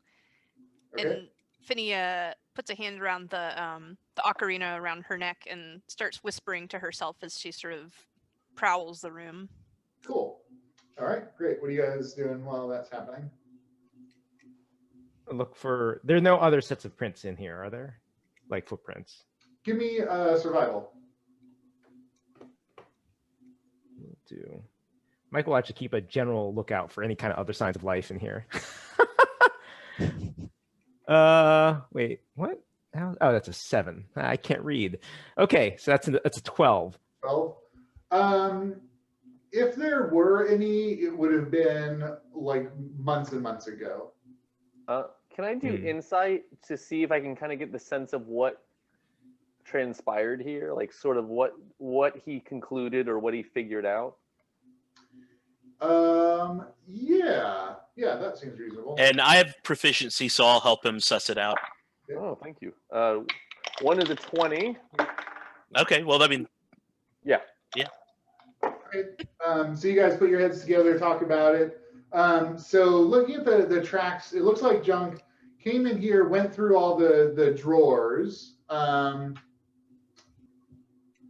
Okay. and Finnea puts a hand around the ocarina around her neck and starts whispering to herself as she sort of prowls the room. Cool. All right, great. What are you guys doing while that's happening? Look for. There are no other sets of prints in here, are there? Like footprints. Give me survival. Do. Mike will actually keep a general lookout for any kind of other signs of life in here. Wait, what? Oh, that's a 7. I can't read. Okay, so that's a 12. 12. If there were any, it would have been like months and months ago. Can I do insight to see if I can kind of get the sense of what transpired here, like sort of what he concluded or what he figured out? Yeah, that seems reasonable. And I have proficiency, so I'll help him suss it out. Oh, thank you. One is a 20. Okay, well, I mean, yeah. Okay. So you guys put your heads together, talk about it. So looking at the tracks, it looks like Junk came in here, went through all the drawers.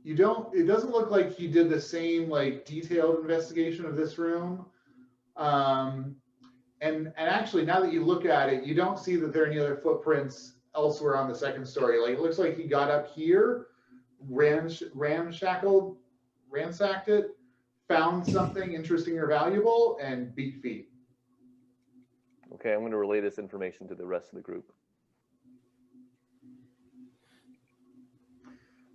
It doesn't look like he did the same like detailed investigation of this room. And actually, now that you look at it, you don't see that there are any other footprints elsewhere on the second story. Like it looks like he got up here, ransacked it, found something interesting or valuable, and beat feet. Okay, I'm going to relay this information to the rest of the group.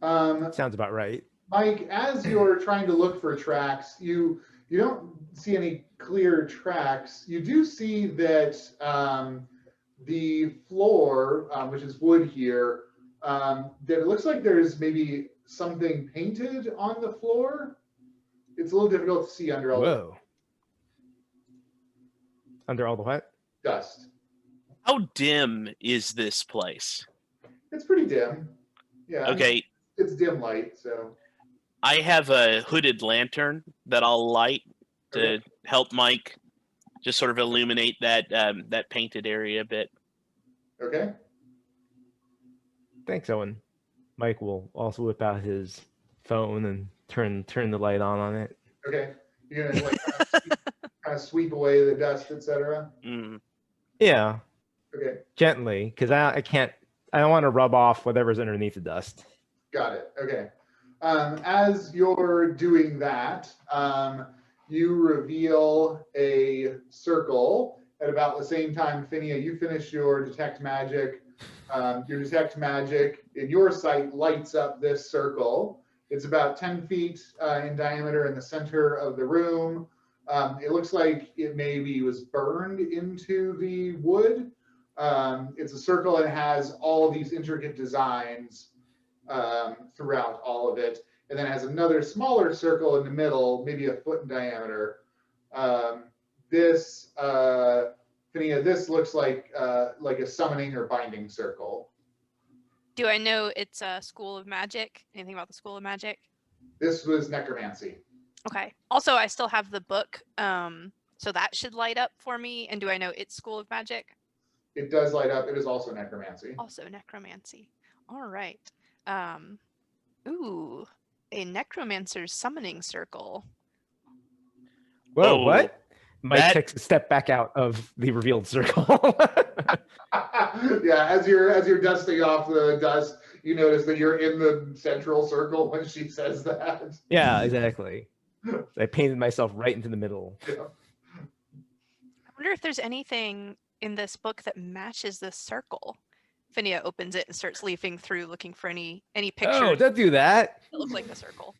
Sounds about right. Mike, as you're trying to look for tracks, you don't see any clear tracks. You do see that the floor, which is wood here, that it looks like there's maybe something painted on the floor. It's a little difficult to see under all the Under all the what? dust. how dim is this place? It's pretty dim. Yeah. Okay, It's dim light, so. I have a hooded lantern that I'll light to help Mike just sort of illuminate that that painted area a bit. Okay. Thanks, Owen. Mike will also whip out his phone and turn the light on it. Okay. You're gonna like kind of sweep away the dust, etc. Yeah. Okay. Gently, because I don't want to rub off whatever's underneath the dust. Got it. Okay. As you're doing that, you reveal a circle at about the same time. Finnea, you finish your detect magic. Your detect magic in your sight lights up this circle. It's about 10 feet in diameter in the center of the room. It looks like it maybe was burned into the wood. It's a circle and it has all of these intricate designs throughout all of it. And then it has another smaller circle in the middle, maybe a foot in diameter. Finnea, this looks like a summoning or binding circle. Do I know it's a school of magic? Anything about the school of magic? This was necromancy. Okay. Also, I still have the book, so that should light up for me. And do I know it's school of magic? It does light up. It is also necromancy. Also necromancy. All right. Ooh, a necromancer's summoning circle. Whoa, Oh, what? Mike that- takes a step back out of the revealed circle. Yeah, as you're dusting off the dust, you notice that you're in the central circle when she says that. Yeah, exactly. I painted myself right into the middle. Yeah. I wonder if there's anything in this book that matches this circle. Finnea opens it and starts leafing through, looking for any pictures Oh, don't do that. that look like the circle.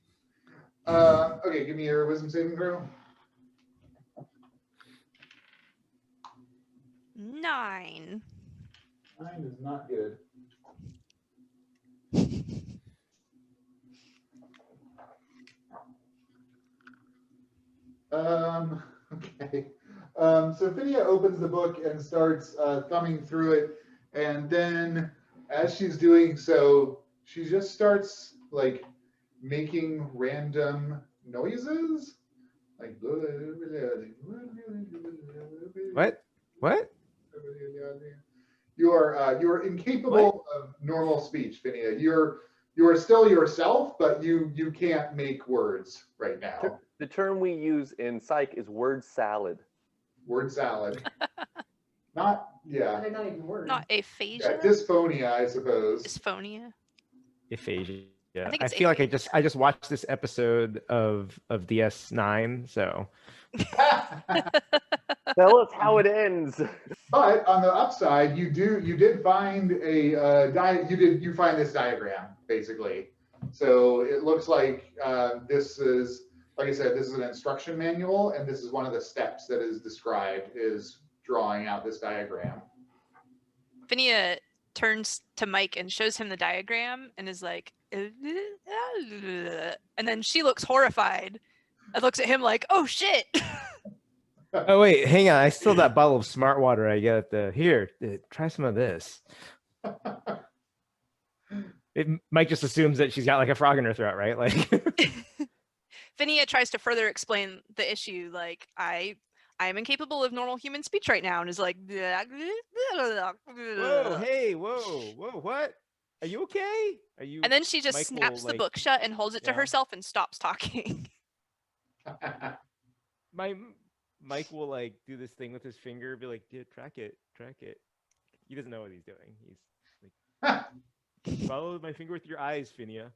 Okay, give me your wisdom saving throw. 9. 9 is not good. Okay. So Finnea opens the book and starts thumbing through it. And then as she's doing so, she just starts like making random noises. Like What? You are incapable of normal speech, Finnea. You are still yourself, but you can't make words right now. The term we use in psych is word salad. Word salad. Not They're not even words. Not yeah, aphasia. dysphonia, I suppose. Dysphonia. Aphasia. Yeah. think I it's feel like aphasia. I just watched this episode of DS9, so Tell us how it ends. But on the upside, you did find you find this diagram basically. So it looks like this is, like I said, this is an instruction manual, and this is one of the steps that is described is drawing out this diagram. Finnea turns to Mike and shows him the diagram and is like, and then she looks horrified and looks at him like, oh shit. oh wait, hang on. I still have that bottle of smart water I got at the here. Try some of this. Mike just assumes that she's got like a frog in her throat, right? Like Finnea tries to further explain the issue, like, I am incapable of normal human speech right now, and is like, whoa, hey, whoa, what? Are you okay? Are you? And then she just Mike snaps will, the like, book shut and holds it to yeah. herself and stops talking. Mike will like do this thing with his finger, be like, "Dude, track it." He doesn't know what he's doing. He's like, "Follow my finger with your eyes, Finnea."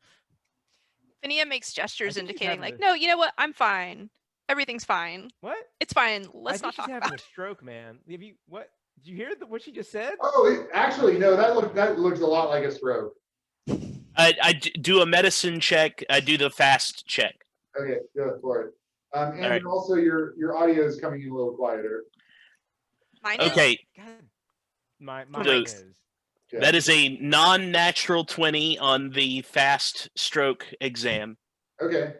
Finnea makes gestures think she's indicating, having like, a- no, you know what? I'm fine. Everything's fine. What? It's fine. I Let's think not she's talk having about a stroke, man. Have you what? Did you hear what she just said? Oh, actually, no. That looks a lot like a stroke. I do a medicine check. I do the fast check. Okay, go for it. And All right. also your audio is coming in a little quieter. Mine is? Okay, God, my Dude. is. Yeah. that is a non-natural 20 on the fast stroke exam. Okay.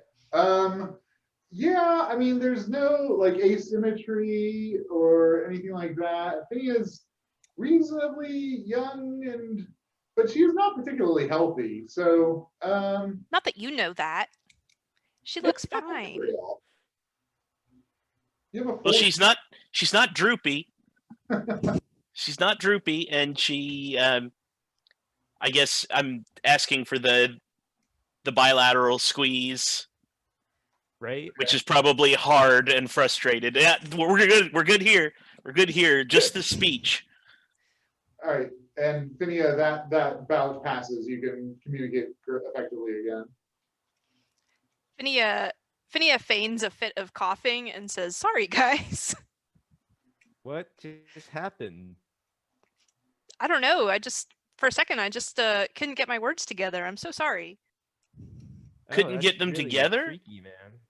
Yeah, I mean, there's no like asymmetry or anything like that. Finnea's reasonably young but she is not particularly healthy. So, Not that you know that. She looks fine. real. You have a Well, full- she's not droopy. She's not droopy, and she I guess I'm asking for the bilateral squeeze, Right? which is probably hard and frustrated. Yeah, we're good. We're good here. We're good here. Just the speech. All right. And Finnea, that bout passes. You can communicate effectively again. Finnea feigns a fit of coughing and says, sorry, guys. What just happened? I don't know. For a second, I just couldn't get my words together. I'm so sorry. Couldn't that's get them really together? Freaky, man.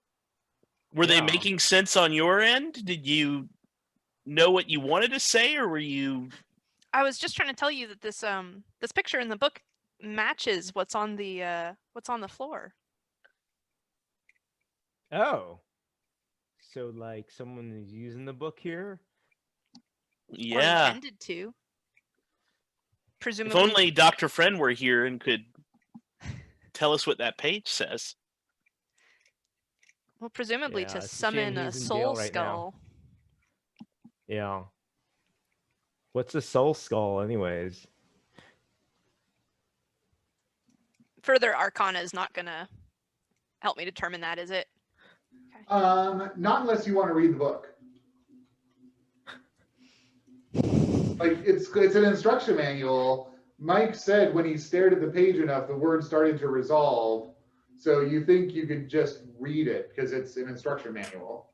Were they Yeah. making sense on your end? Did you know what you wanted to say, or were you? I was just trying to tell you that this picture in the book matches what's on the floor. Oh. So like someone is using the book here? Or Yeah. intended to. If Presumably. only Dr. Friend were here and could tell us what that page says. Well, presumably Yeah, to it's a shame summon a he's in soul jail right now. skull. Yeah. What's a soul skull anyways? Further arcana is not gonna help me determine that, is it? Not unless you want to read the book. Like it's an instruction manual. Mike said when he stared at the page enough, the words started to resolve. So you think you could just read it because it's an instruction manual.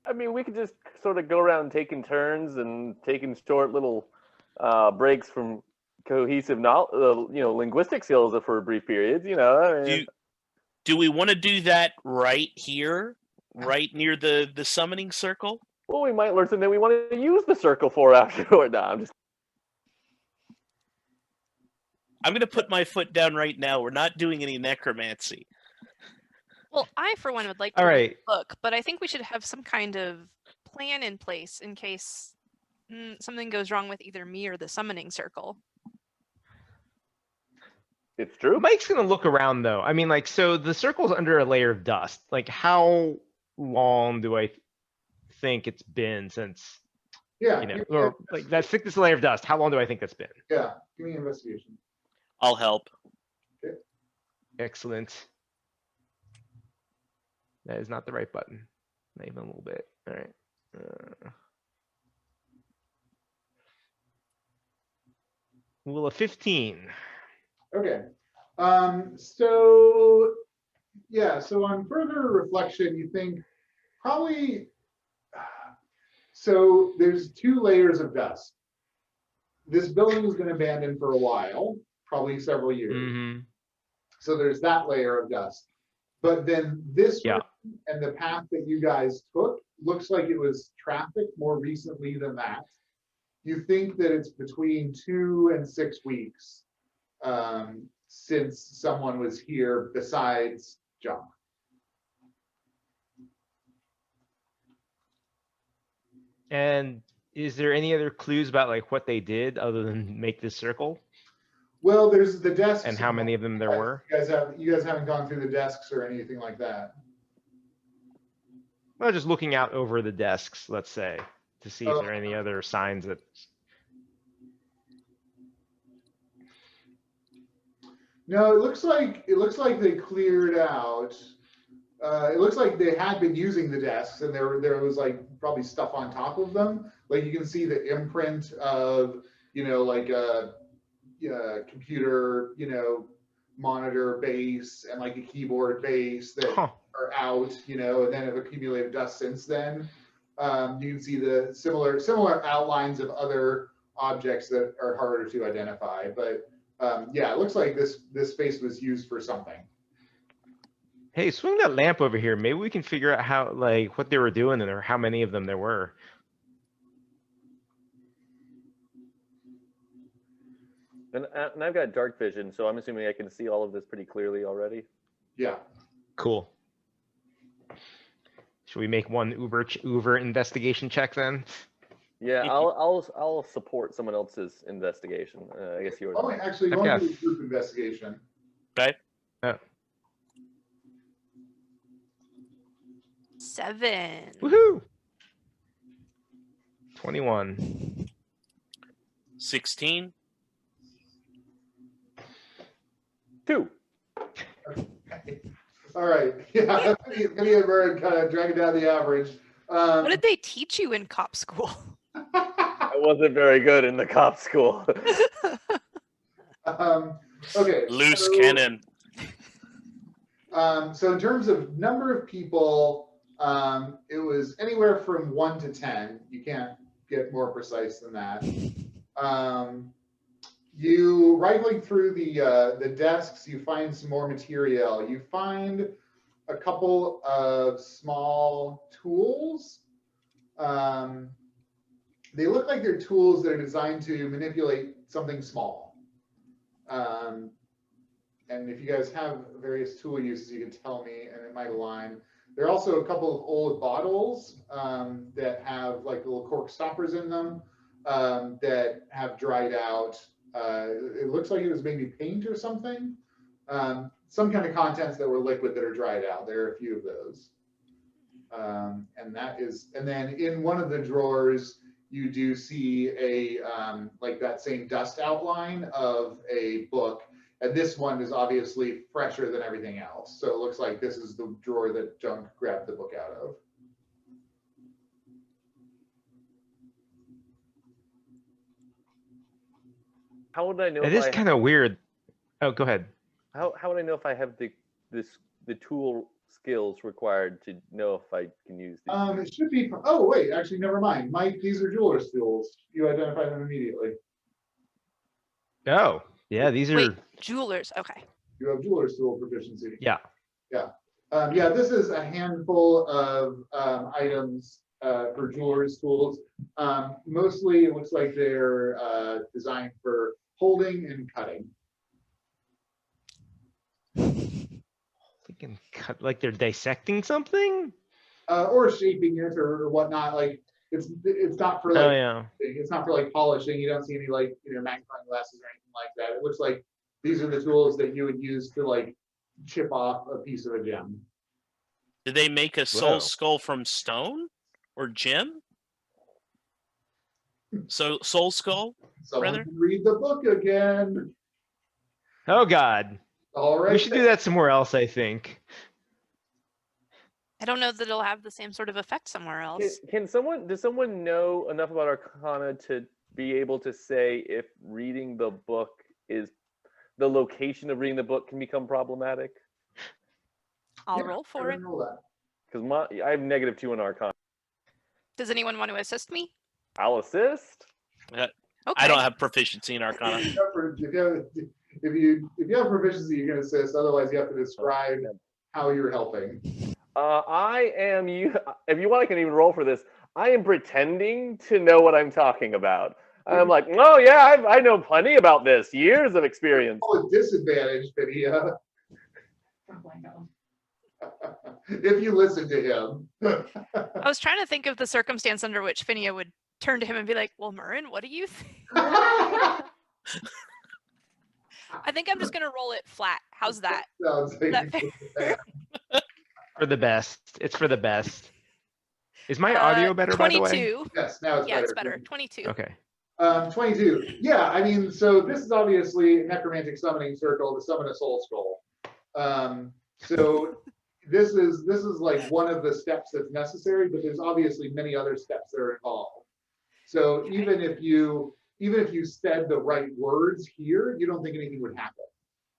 I mean, we could just sort of go around taking turns and taking short little breaks from cohesive linguistic skills for brief periods. I mean, Do we want to do that right here, right near the summoning circle? well, we might learn something we want to use the circle for afterward. No, I'm just. I'm going to put my foot down right now. We're not doing any necromancy. Well, I for one would like to All read right. the book, but I think we should have some kind of plan in place in case something goes wrong with either me or the summoning circle. It's true. Mike's gonna look around though. I mean, like, so the circle's under a layer of dust. Like, how long do I think it's been since, Yeah. you know, give me or like that thickness layer of dust? How long do I think that's been? yeah. Give me an investigation. I'll help. Excellent. That is not the right button. Not even a little bit. All right. Well, a 15. Okay. So yeah, so on further reflection, you think probably, so there's 2 layers of dust. This building has been abandoned for a while, probably several years. Mm-hmm. So there's that layer of dust. But then this Yeah. room and the path that you guys took looks like it was trafficked more recently than that. You think that it's between 2 and 6 weeks since someone was here besides John. And is there any other clues about like what they did other than make this circle? Well, there's the desks. And how many of them there were? You guys haven't gone through the desks or anything like that. Well, just looking out over the desks, let's say, to see if there are any other signs that. No, it looks like they cleared out. It looks like they had been using the desks, and there was like probably stuff on top of them. Like you can see the imprint of, you know, like a computer, you know, monitor base and like a keyboard base that are out, you know, and then have accumulated dust since then. You can see the similar outlines of other objects that are harder to identify, but yeah, it looks like this space was used for something. Hey, swing that lamp over here. Maybe we can figure out how, like, what they were doing or how many of them there were. And I've got dark vision, so I'm assuming I can see all of this pretty clearly already. Yeah. Cool. Should we make one Uber investigation check then? Yeah, I'll support someone else's investigation. I guess yours. Oh, actually, you want to do a group investigation. Okay. 7. Woohoo! 21. 16. 2. All right. Yeah, Finnea and Mhurren kind of dragging down the average. What did they teach you in cop school? I wasn't very good in the cop school. Okay. Loose cannon. So in terms of number of people, it was anywhere from 1 to 10. You can't get more precise than that. You rifling through the desks, you find some more material. You find a couple of small tools. They look like they're tools that are designed to manipulate something small. And if you guys have various tool uses, you can tell me, and it might align. There are also a couple of old bottles that have like little cork stoppers in them that have dried out. It looks like it was maybe paint or something. Some kind of contents that were liquid that are dried out. There are a few of those. And then in one of the drawers, you do see a like that same dust outline of a book. And this one is obviously fresher than everything else. So it looks like this is the drawer that Junk grabbed the book out of. How would I know? It is kind of weird. Oh, go ahead. How would I know if I have the tool skills required to know if I can use these? It should be. Oh wait, actually, never mind. Mike, these are jeweler's tools. You identify them immediately. Oh, yeah, these are. Wait, jewelers. Okay. You have jeweler's tool proficiency. Yeah. Yeah. Yeah, this is a handful of items for jeweler's tools. Mostly, it looks like they're designed for holding and cutting. They can cut like they're dissecting something. Or shaping it or whatnot. Like It's not for Oh like yeah. it's not for like polishing. You don't see any like magnifying glasses or anything like that. It looks like these are the tools that you would use to like chip off a piece of a gem. Did they make a soul Whoa. skull from stone or gem? So soul skull? Someone Brother? can read the book again. Oh God. All right. We should do that somewhere else, I think. I don't know that it'll have the same sort of effect somewhere else. Does someone know enough about Arcana to be able to say if reading the book is the location of reading the book can become problematic? I'll Yeah, roll I for it. know that. Because I have -2 in Arcana. Does anyone want to assist me? I'll assist. Okay. I don't have proficiency in Arcana. If you have proficiency, you can assist. Otherwise, you have to describe how you're helping. I am you. If you want, I can even roll for this. I am pretending to know what I'm talking about. I'm like, oh yeah, I know plenty about this. Years of experience. Oh, a disadvantage, Finnea. If you listen to him. I was trying to think of the circumstance under which Finnea would turn to him and be like, well, Mhurren, what do you think? I think I'm just going to roll it flat. How's that? Sounds like That fair? For the best. It's for the best. Is my audio better, by the way? 22. yes, now it's Yeah, better. it's better. 22. Okay. 22. Yeah, I mean, so this is obviously a necromantic summoning circle to summon a soul skull. So this is like one of the steps that's necessary, but there's obviously many other steps that are involved. So Okay. even if you said the right words here, you don't think anything would happen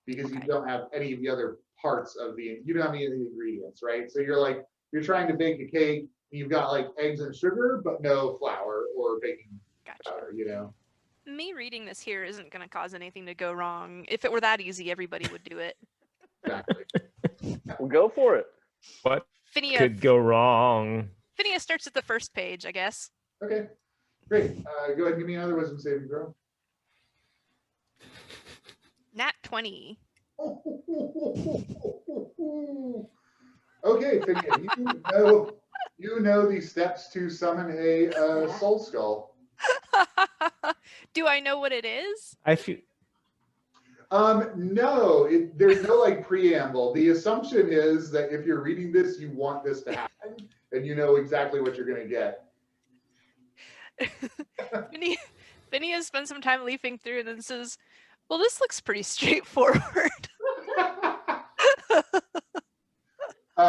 because you Okay. don't have any of the other parts of you don't have any of the ingredients, right? So you're trying to bake a cake, you've got like eggs and sugar, but no flour or baking Gotcha. powder, Me reading this here isn't going to cause anything to go wrong. If it were that easy, everybody would do it. Exactly. Well, go for it. What Finnea, could go wrong? Finnea starts at the first page, I guess. Okay, great. Go ahead and give me another wisdom saving throw. Nat 20. Okay, Finnea, you know the steps to summon a soul skull. Do I know what it is? I feel No, there's no like preamble. The assumption is that if you're reading this, you want this to happen, and you know exactly what you're gonna get. Finnea spends some time leafing through and then says, well, this looks pretty straightforward.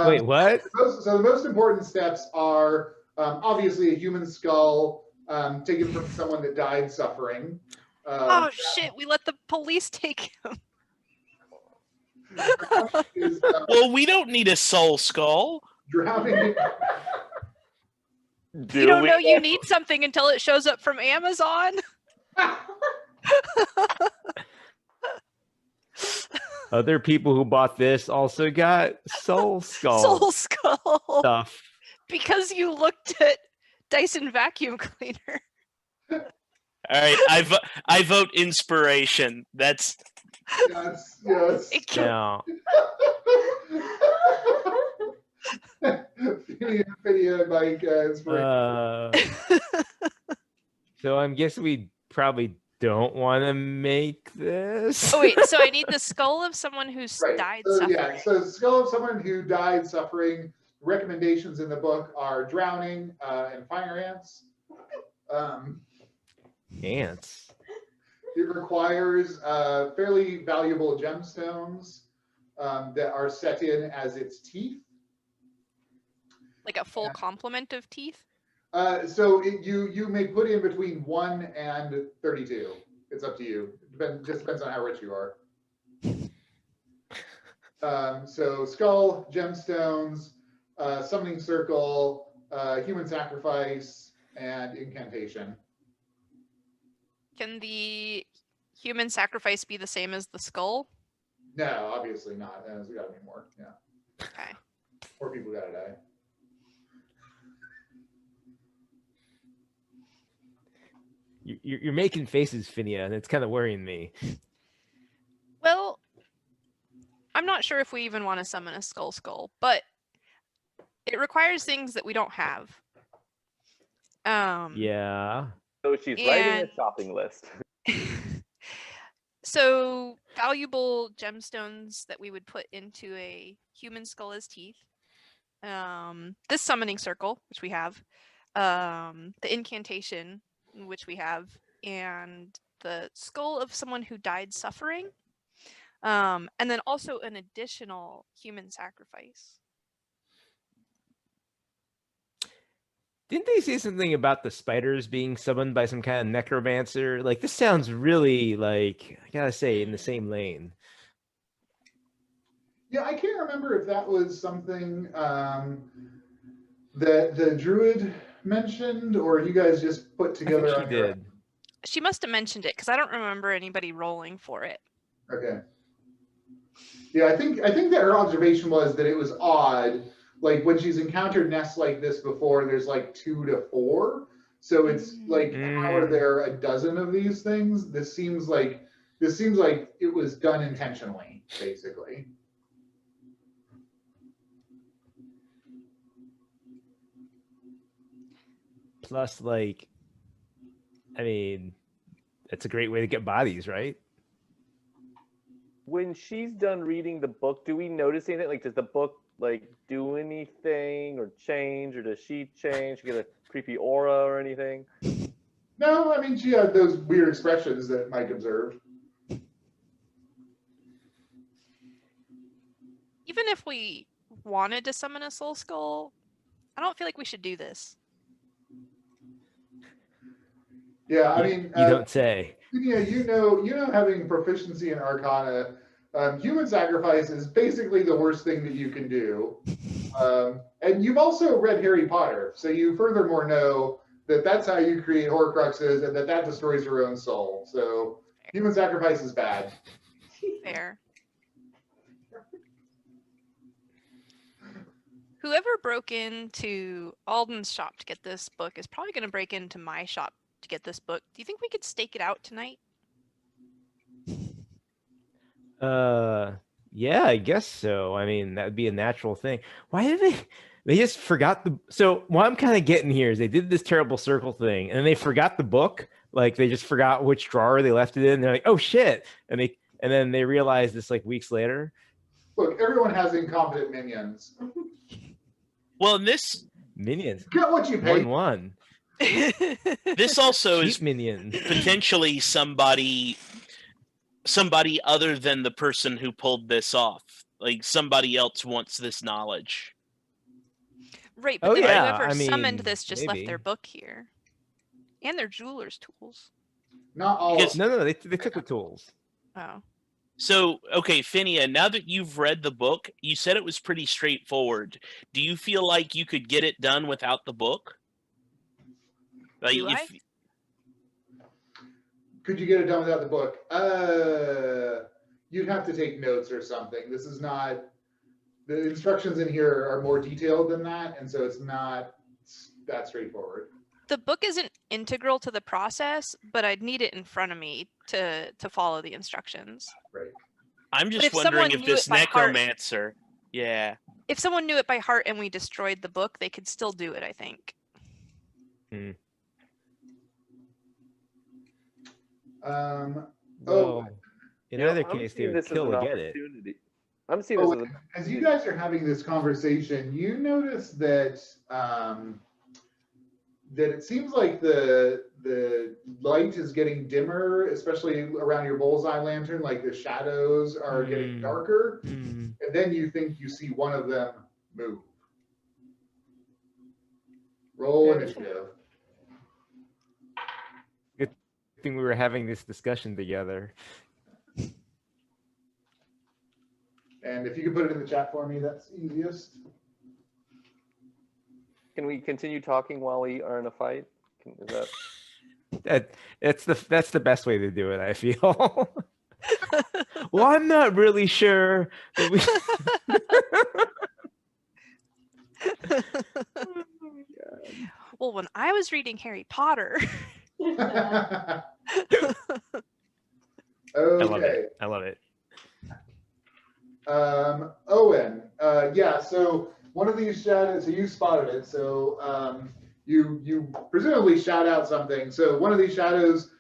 wait, what? So the most important steps are obviously a human skull taken from someone that died suffering. Oh, shit, we let the police take him. Is, Well, we don't need a soul skull. drowning. You don't know you need something until it shows up from Amazon. Other people who bought this also got Soul Skull Soul Skull. stuff. Because you looked at Dyson vacuum cleaner. All right, I vote inspiration. That's Yes. It can- Yeah. Finnea, Mike, inspiration. So I'm guessing we probably don't want to make this. Oh wait, so I need the skull of someone who's Right. died So, suffering. yeah, so skull of someone who died suffering. Recommendations in the book are drowning and fire ants. Ants. It requires fairly valuable gemstones that are set in as its teeth. Like a full Yeah. complement of teeth. So you may put in between 1 and 32. It's up to you. Just depends on how rich you are. So skull, gemstones, summoning circle, human sacrifice, and incantation. Can the human sacrifice be the same as the skull? No, obviously not. There's got to be more. Yeah, Okay. more people got to die. You're making faces, Finnea, and it's kind of worrying me. Well, I'm not sure if we even want to summon a skull, but it requires things that we don't have. Yeah. So she's writing And- a shopping list. So valuable gemstones that we would put into a human skull as teeth. This summoning circle, which we have, the incantation, which we have, and the skull of someone who died suffering, and then also an additional human sacrifice. Didn't they say something about the spiders being summoned by some kind of necromancer? Like, this sounds really, like, I gotta say, in the same lane. Yeah, I can't remember if that was something that the druid mentioned, or you guys just put I together think on she your did. She must have mentioned it because I don't remember anybody rolling for it. Okay. Yeah, I think that her observation was that it was odd. Like when she's encountered nests like this before, there's like 2 to 4. So it's like, how are there a dozen of these things? This seems like it was done intentionally, basically. Plus, like, I mean, it's a great way to get bodies, right? When she's done reading the book, do we notice anything? Like, does the book like do anything or change, or does she change? Get a creepy aura or anything? No, I mean, she had those weird expressions that Mike observed. Even if we wanted to summon a soul skull, I don't feel like we should do this. Yeah, I mean, You don't say. Yeah, you know, having proficiency in Arcana, human sacrifice is basically the worst thing that you can do. And you've also read Harry Potter, so you furthermore know that that's how you create Horcruxes, and that destroys your own soul. So human sacrifice is bad. Fair. Whoever broke into Alden's shop to get this book is probably going to break into my shop to get this book. Do you think we could stake it out tonight? Yeah, I guess so. I mean, that would be a natural thing. Why did they just forgot so what I'm kind of getting here is they did this terrible circle thing and then they forgot the book. Like they just forgot which drawer they left it in. They're like, oh shit. And then they realized this like weeks later. Look, everyone has incompetent minions. Well, in this Minions. Get what you pay. One. this also Cheap is minions. potentially somebody other than the person who pulled this off. Like somebody else wants this knowledge. Right, but Oh, then yeah, whoever I summoned mean, this just maybe. left their book here. And their jeweler's tools. Not all. Because- No, they took the tools. Oh. So, okay, Finnea, now that you've read the book, you said it was pretty straightforward. Do you feel like you could get it done without the book? Like, Do I? Could you get it done without the book? You'd have to take notes or something. This is not. The instructions in here are more detailed than that, and so it's not that straightforward. The book isn't integral to the process, but I'd need it in front of me to follow the instructions. Right. I'm just if wondering someone if knew this it by heart- necromancer, yeah. If someone knew it by heart and we destroyed the book, they could still do it, I think. Well, in either I'm case, they seeing would this as kill an to get it. opportunity. I'm seeing this as an As you guys are having this conversation, you notice that that it seems like the light is getting dimmer, especially around your bullseye lantern. Like the shadows are getting darker, and then you think you see one of them move. Roll initiative. Good thing we were having this discussion together. And if you could put it in the chat for me, that's easiest. Can we continue talking while we are in a fight? Is that... That's the best way to do it, I feel. Well, I'm not really sure. That we... Well, when I was reading Harry Potter. Okay. I love it. Owen, yeah, so one of these shadows, so you spotted it. So you presumably shout out something. So one of these shadows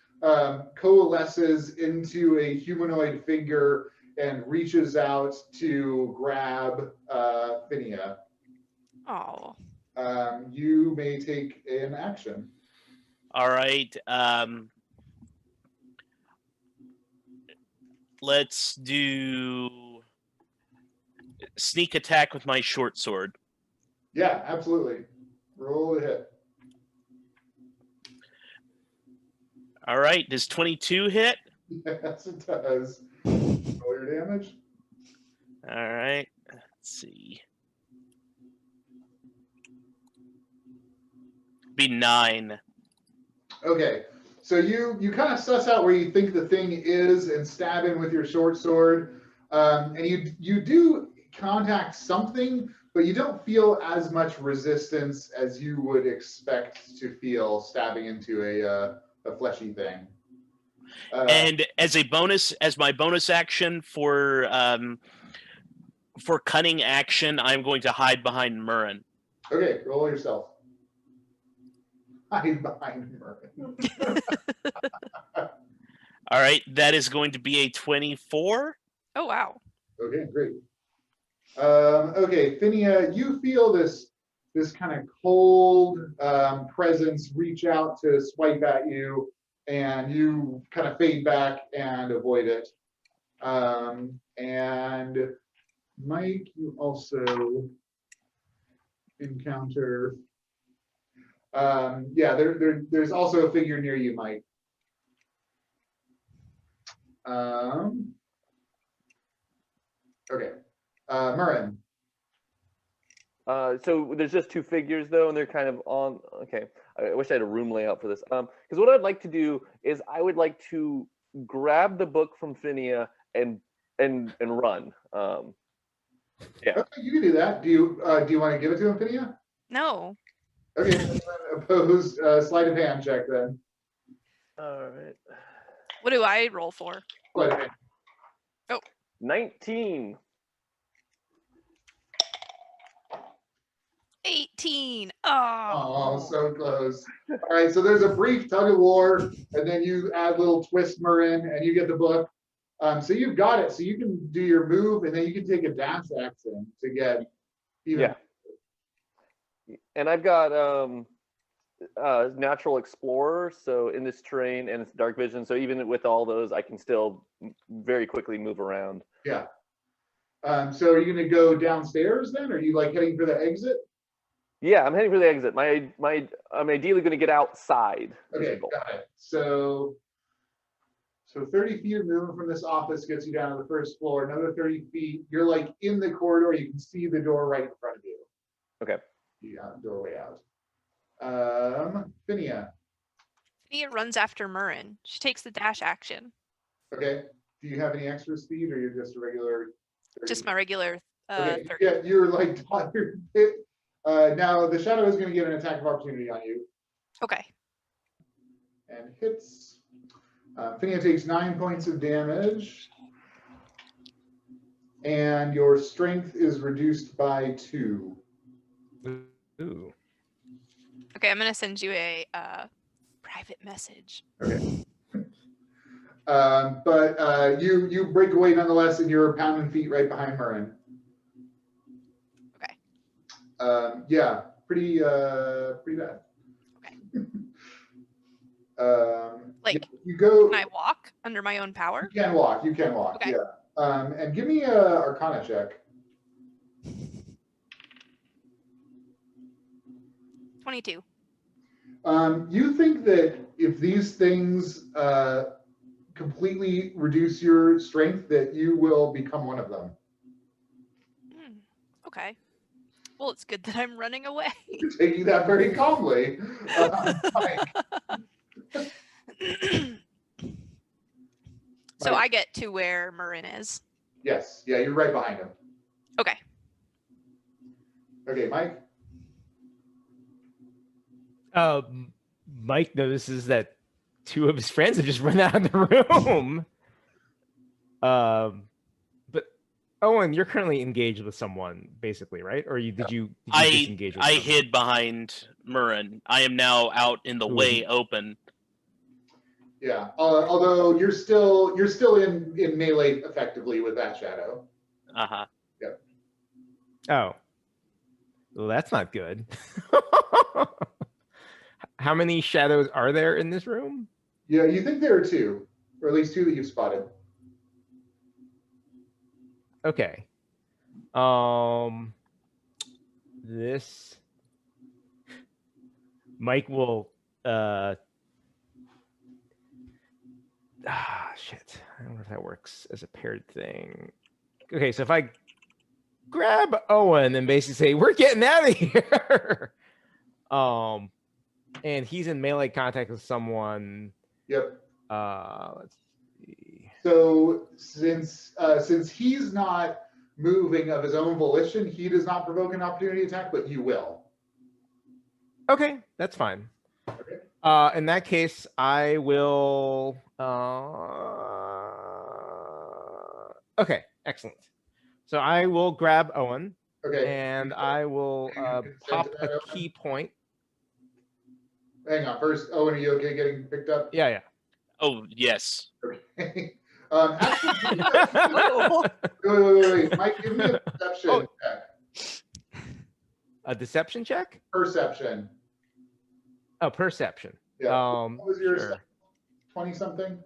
coalesces into a humanoid figure and reaches out to grab Finnea. Oh. You may take an action. All right. Let's do sneak attack with my short sword. Yeah, absolutely. Roll the hit. All right. Does 22 hit? Yes, it does. Roll your damage. All right. Let's see. Be 9. Okay, so you kind of suss out where you think the thing is and stab in with your short sword, and you do contact something, but you don't feel as much resistance as you would expect to feel stabbing into a fleshy thing. And as my bonus action for cunning action, I'm going to hide behind Mhurren. Okay, roll yourself. Hide behind Mhurren. All right, that is going to be a 24. Oh, wow. Okay, great. Okay, Finnea, you feel this kind of cold presence reach out to swipe at you, and you kind of fade back and avoid it. And Mike, you also encounter. Yeah, there's also a figure near you, Mike. Okay. Mhurren. So there's just 2 figures though, and they're kind of on. Okay, I wish I had a room layout for this. Because what I'd like to do is I would like to grab the book from Finnea and run. Yeah. Okay, you can do that. Do you want to give it to him, Finnea? No. Okay, opposed sleight of hand check then. All right. What do I roll for? Sleight of hand. 19. 18. Oh, Oh. so close. All right, so there's a brief tug of war, and then you add a little twist, Mhurren, and you get the book. So you've got it. So you can do your move, and then you can take a dash action to get even. Yeah. And I've got natural explorer, so in this terrain, and it's dark vision, so even with all those I can still very quickly move around. Yeah. So are you going to go downstairs then? Are you like heading for the exit? Yeah, I'm heading for the exit. I'm ideally going to get outside. Okay, got it. So 30 feet of movement from this office gets you down to the first floor. Another 30 feet, you're like in the corridor. You can see the door right in front of you. Okay. You got the doorway out. Finnea. Finnea runs after Mhurren. She takes the dash action. Okay. Do you have any extra speed, or you're just a regular? 30? Just my regular Okay. 30. Yeah, you're like now the shadow is going to get an attack of opportunity on you Okay. and hits. Finnea takes 9 points of damage, and your strength is reduced by 2. Ooh. Okay, I'm gonna send you a private message. Okay. But you break away nonetheless, and you're pounding feet right behind Mhurren. Okay. Yeah, pretty bad. Okay. Like, you go. Can I walk under my own power? You can walk. You can walk. Okay. Yeah. And give me a Arcana check. 22. You think that if these things completely reduce your strength, that you will become one of them. Okay. Well, it's good that I'm running away. You're taking that very calmly. Mike. So Mike. I get to where Mhurren is. Yes. Yeah, you're right behind him. Okay. Okay, Mike. Mike notices that 2 of his friends have just run out of the room. But Owen, you're currently engaged with someone, basically, right? Or did you disengage with I someone? hid behind Mhurren. I am now out in the Who is way he? open. Yeah. Although you're still in melee effectively with that shadow. Uh-huh. Oh. Well, that's not good. How many shadows are there in this room? Yeah, you think there are two, or at least two that you've spotted. Okay. This Mike will shit. I don't know if that works as a paired thing. Okay, so if I grab Owen and basically say, we're getting out of here. And he's in melee contact with someone. Yep. Let's see. So since he's not moving of his own volition, he does not provoke an opportunity attack, but you will. Okay, that's fine. Okay. In that case, I will. Okay, excellent. So I will grab Owen. Okay. And I will pop that, a Owen? key point. Hang on. First, Owen, are you okay getting picked up? Yeah. Oh, yes. Okay. Actually, wait. Mike, give me a perception check. A deception check? Perception. Oh, perception. Yeah. What was your Sure. 20-something?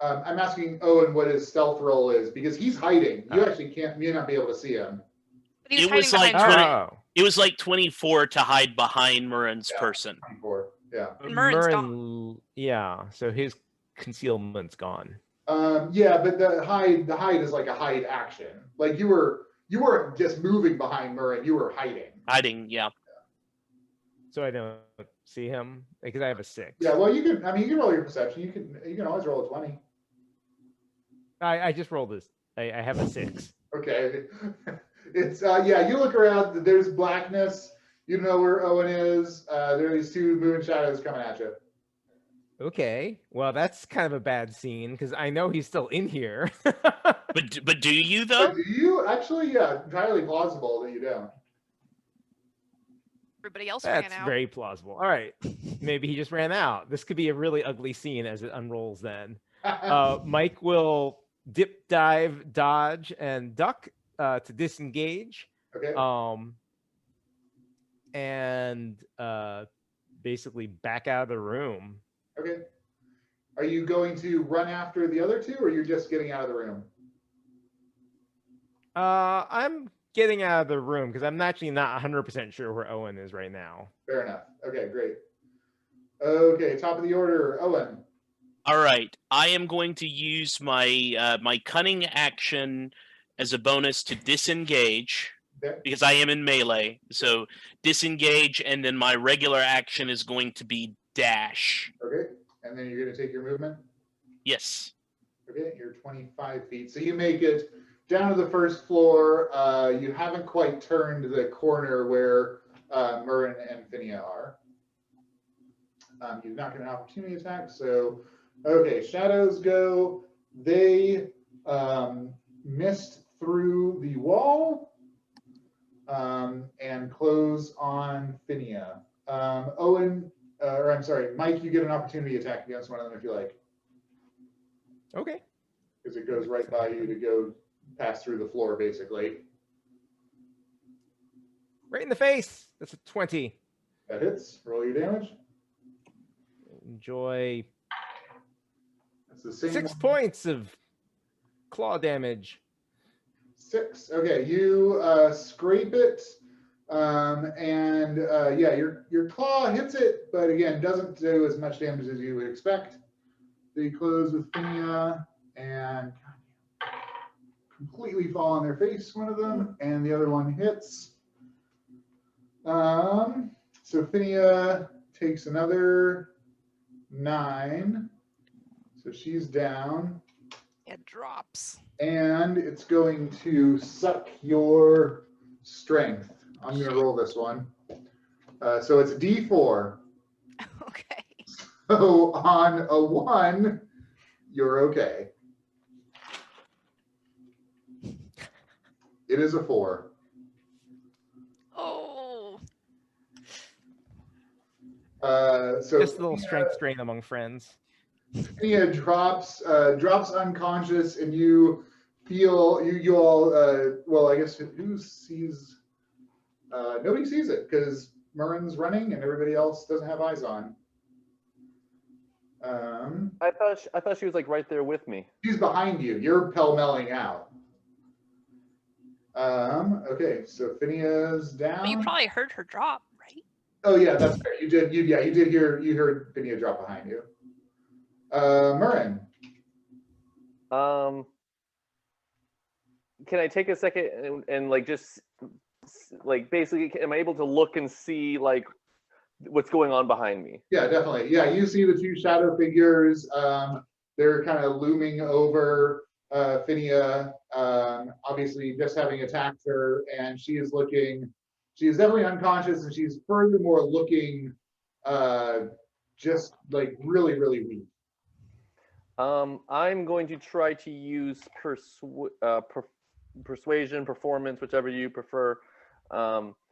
I'm asking Owen what his stealth roll is because he's hiding. You actually may not be able to see him. But he was It was hiding like behind 20 Mhurren. It was like 24 to hide behind Mhurren's person. 24. Yeah. And Mhurren's Mhurren, yeah. So his concealment's gone. Yeah, but the hide is like a hide action. Like you weren't just moving behind Mhurren, you were hiding. Hiding, yeah. So I don't see him because I have a 6. Yeah, well, you can roll your perception. You can always roll a 20. I just rolled this. I have a 6. Okay. It's yeah, you look around, there's blackness. You know where Owen is. There are these two moving shadows coming at you. Okay. Well, that's kind of a bad scene because I know he's still in here. But do you though? Do you actually? Yeah, entirely plausible that you don't. Everybody else ran That's out. very plausible. All right. Maybe he just ran out. This could be a really ugly scene as it unrolls then. Mike will dip, dive, dodge, and duck to disengage. Okay. And basically back out of the room. Okay. Are you going to run after the other two, or you're just getting out of the room? I'm getting out of the room because I'm actually not 100% sure where Owen is right now. Fair enough. Okay, great. Okay, top of the order, Owen. All right. I am going to use my my cunning action as a bonus to disengage Okay. because I am in melee. So disengage, and then my regular action is going to be dash. Okay, and then you're going to take your movement. Yes. Okay, you're 25 feet. So you make it down to the first floor. You haven't quite turned the corner where Mhurren and Finnea are. You're not going to opportunity attack. So, okay, shadows go. They missed through the wall and close on Finnea. Owen, or I'm sorry, Mike, you get an opportunity attack against one of them if you like. Okay. Because it goes right by you to go pass through the floor, basically. Right in the face. That's a 20. That hits. Roll your damage. Enjoy That's the same 6 one. points of claw damage. 6. Okay, you scrape it, and yeah, your claw hits it, but again, doesn't do as much damage as you would expect. They close with Finnea and completely fall on their face, one of them, and the other one hits. So Finnea takes another 9. So she's down. It drops. And it's going to suck your strength. I'm going to roll this one. So it's a D4. Okay. So on a 1, you're okay. It is a 4. Oh. So Just a little strength strain among friends. Finnea drops unconscious, and you feel you all. Well, I guess who sees? Nobody sees it because Mhurren's running, and everybody else doesn't have eyes on. I thought she was like right there with me. She's behind you. You're pell-melling out. Okay, so Finnea's down. Well, you probably heard her drop, right? Oh yeah, that's fair. You did. You did hear. You heard Finnea drop behind you. Mhurren. Can I take a second and like just like basically, am I able to look and see like what's going on behind me? Yeah, definitely. Yeah, you see the 2 shadow figures. They're kind of looming over Finnea. Obviously, just having attacked her, and she is looking. She is definitely unconscious, and she's furthermore looking just like really, really weak. I'm going to try to use persuasion, performance, whichever you prefer.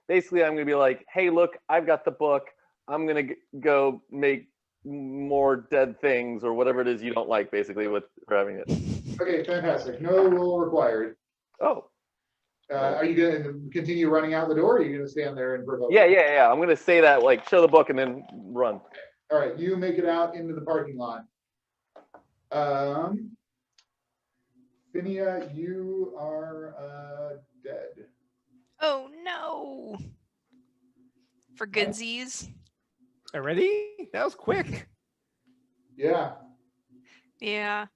Basically, I'm going to be like, hey, look, I've got the book. I'm going to go make more dead things or whatever it is you don't like, basically, with having it. Okay, fantastic. No roll required. Oh. Are you going to continue running out the door, or are you going to stand there and provoke? Yeah. I'm going to say that, like, show the book and then run. All right, you make it out into the parking lot. Finnea, you are dead. Oh no. For goodsies. Already? That was quick. Yeah. Yeah.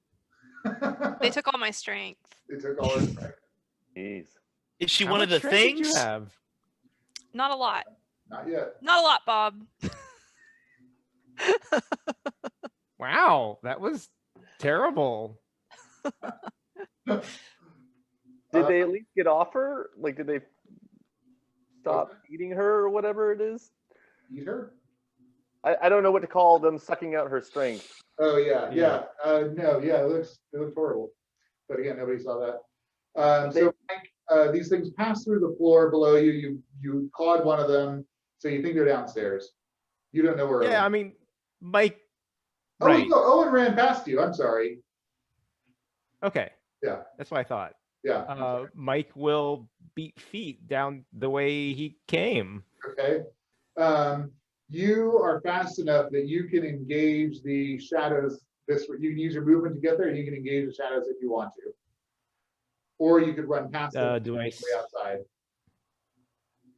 They took all my strength. They took all his strength. Jeez. Is she How one of much the strength did things? you have? Not a lot. Not yet. Not a lot, Bob. Wow, that was terrible. Did they at least get off her? Like, did they stop eating her or whatever it is? Eat her? I don't know what to call them sucking out her strength. Oh yeah. No, yeah, it looks horrible. But again, nobody saw that. So Mike, these things pass through the floor below you. You clawed one of them, so you think they're downstairs. You don't know where. Yeah, I mean, Mike. Oh, Right. no, Owen ran past you. I'm sorry. Okay. Yeah. That's what I thought. Yeah. Mike will beat feet down the way he came. Okay. You are fast enough that you can engage the shadows. You can use your movement to get there, and you can engage the shadows if you want to. Or you could run past them Do I way outside.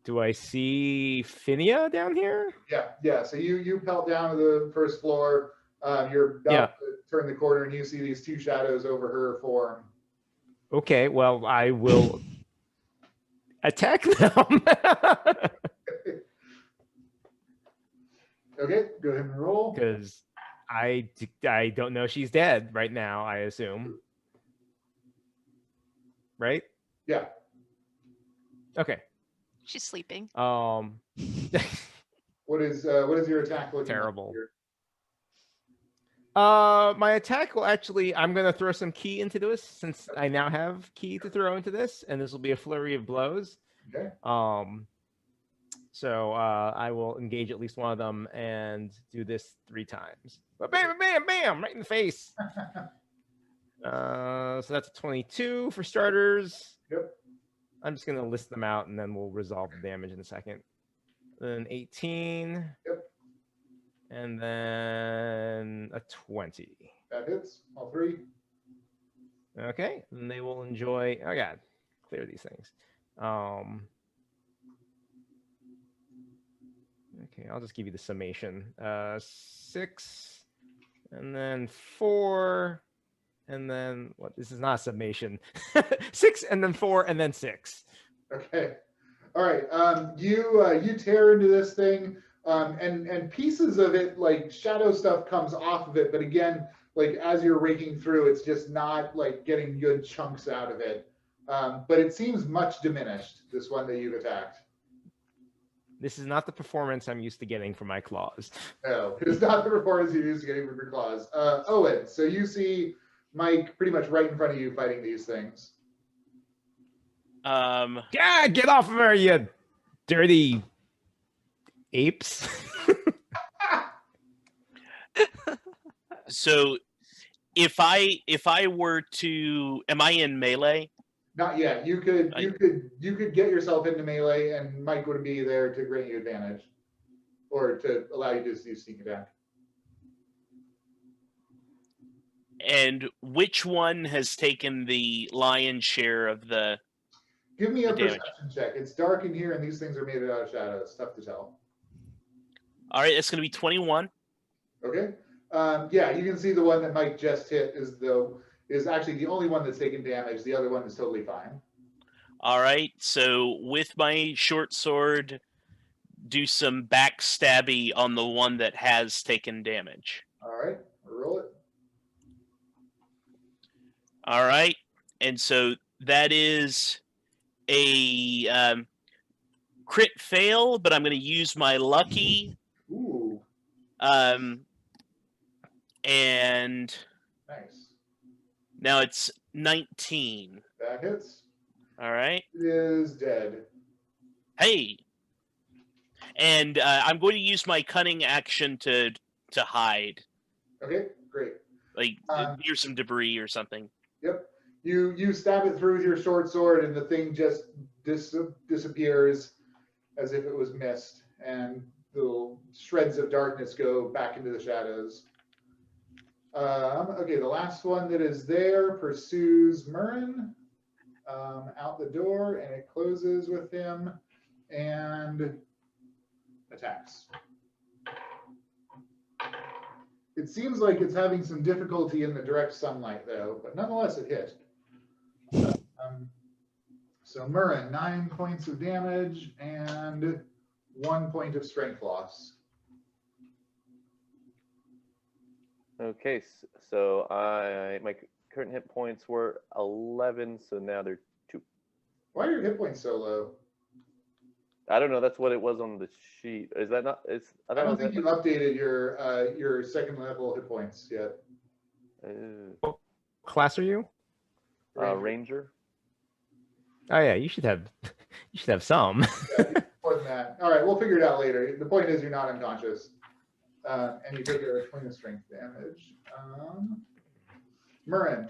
Do I see Finnea down here? Yeah. So you pelt down to the first floor. You're about to turn the corner, and you see these 2 shadows over her form. Okay, well, I will attack them. Okay, go ahead and roll. Because I don't know she's dead right now, I assume. Right? Yeah. Okay. She's sleeping. What is your attack looking Terrible. like here? My attack will actually, I'm going to throw some ki into this since I now have ki to throw into this, and this will be a flurry of blows. Okay. So I will engage at least one of them and do this 3 times. Bam, bam, bam, bam, right in the face. So that's a 22 for starters. Yep. I'm just going to list them out, and then we'll resolve the damage in a second. Then 18. Yep. And then a 20. That hits all 3. Okay, and they will enjoy. Oh god, clear these things. Okay, I'll just give you the summation. 6, and then 4, and then what? This is not a summation. 6, and then 4, and then 6. Okay. All right. You tear into this thing. And pieces of it, like shadow stuff, comes off of it. But again, like as you're raking through, it's just not like getting good chunks out of it. But it seems much diminished, this one that you've attacked. This is not the performance I'm used to getting from my claws. No, it's not the performance you're used to getting from your claws. Owen, so you see Mike pretty much right in front of you fighting these things. Yeah, get off of her, you dirty apes. So if I were to, am I in melee? Not yet. You could get yourself into melee, and Mike would be there to grant you advantage, or to allow you to use sneak attack. And which one has taken the lion's share of the? Give me a damage. perception check. It's dark in here, and these things are made out of shadows. Tough to tell. All right, that's going to be 21. Okay. Yeah, you can see the one that Mike just hit is actually the only one that's taken damage. The other one is totally fine. All right, so with my short sword, do some backstabby on the one that has taken damage. All right, roll it. All right, and so that is a crit fail, but I'm going to use my lucky. Ooh, And nice. now it's 19. That hits. All right. It is dead. Hey. And I'm going to use my cunning action to hide, Okay, great. like near some debris or something. Yep. You stab it through with your short sword, and the thing just disappears as if it was mist, and the shreds of darkness go back into the shadows. Okay, the last one that is there pursues Mhurren out the door, and it closes with him and attacks. It seems like it's having some difficulty in the direct sunlight, though, but nonetheless, it hit. So Mhurren, 9 points of damage and 1 point of strength loss. Okay, so my current hit points were 11, so now they're 2. Why are your hit points so low? I don't know. That's what it was on the sheet. Is that not? It's. I don't think you've updated your second level hit points yet. What class are you? Ranger. Oh yeah, you should have some. Yeah, more than that. All right, we'll figure it out later. The point is you're not unconscious. And you take a point of strength damage. Mhurren.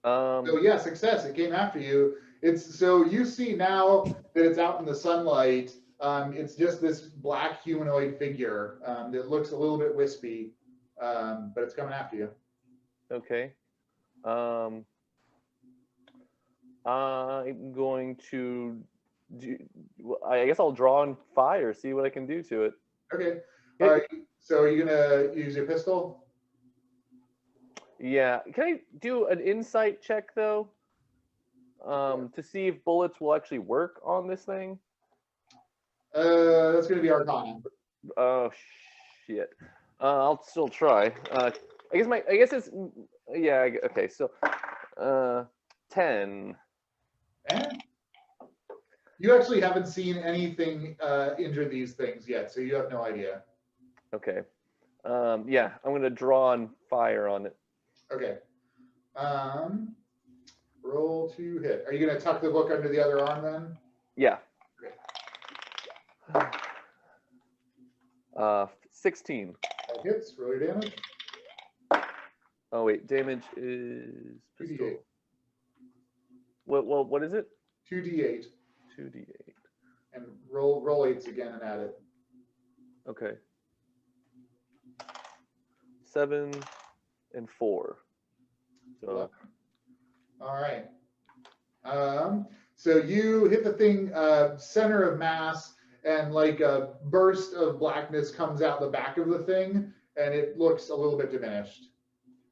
So yeah, success. It came after you. So you see now that it's out in the sunlight. It's just this black humanoid figure that looks a little bit wispy, but it's coming after you. Okay. I'm going to I guess I'll draw on fire, see what I can do to it. Okay. All right. So are you gonna use your pistol? Yeah. Can I do an insight check though? To see if bullets will actually work on this thing? That's gonna be Arcana. Oh shit. I'll still try. I guess it's yeah, okay. So 10. You actually haven't seen anything injure these things yet, so you have no idea. Okay. Yeah, I'm gonna draw on fire on it. Okay. Roll to hit. Are you gonna tuck the book under the other arm then? Yeah. Okay. 16. That hits. Roll your damage. Oh wait, damage is 2d8. What is it? 2d8. 2d8. And roll 8s again and add it. Okay. 7 and 4. So. All right. So you hit the thing center of mass, and like a burst of blackness comes out the back of the thing, and it looks a little bit diminished.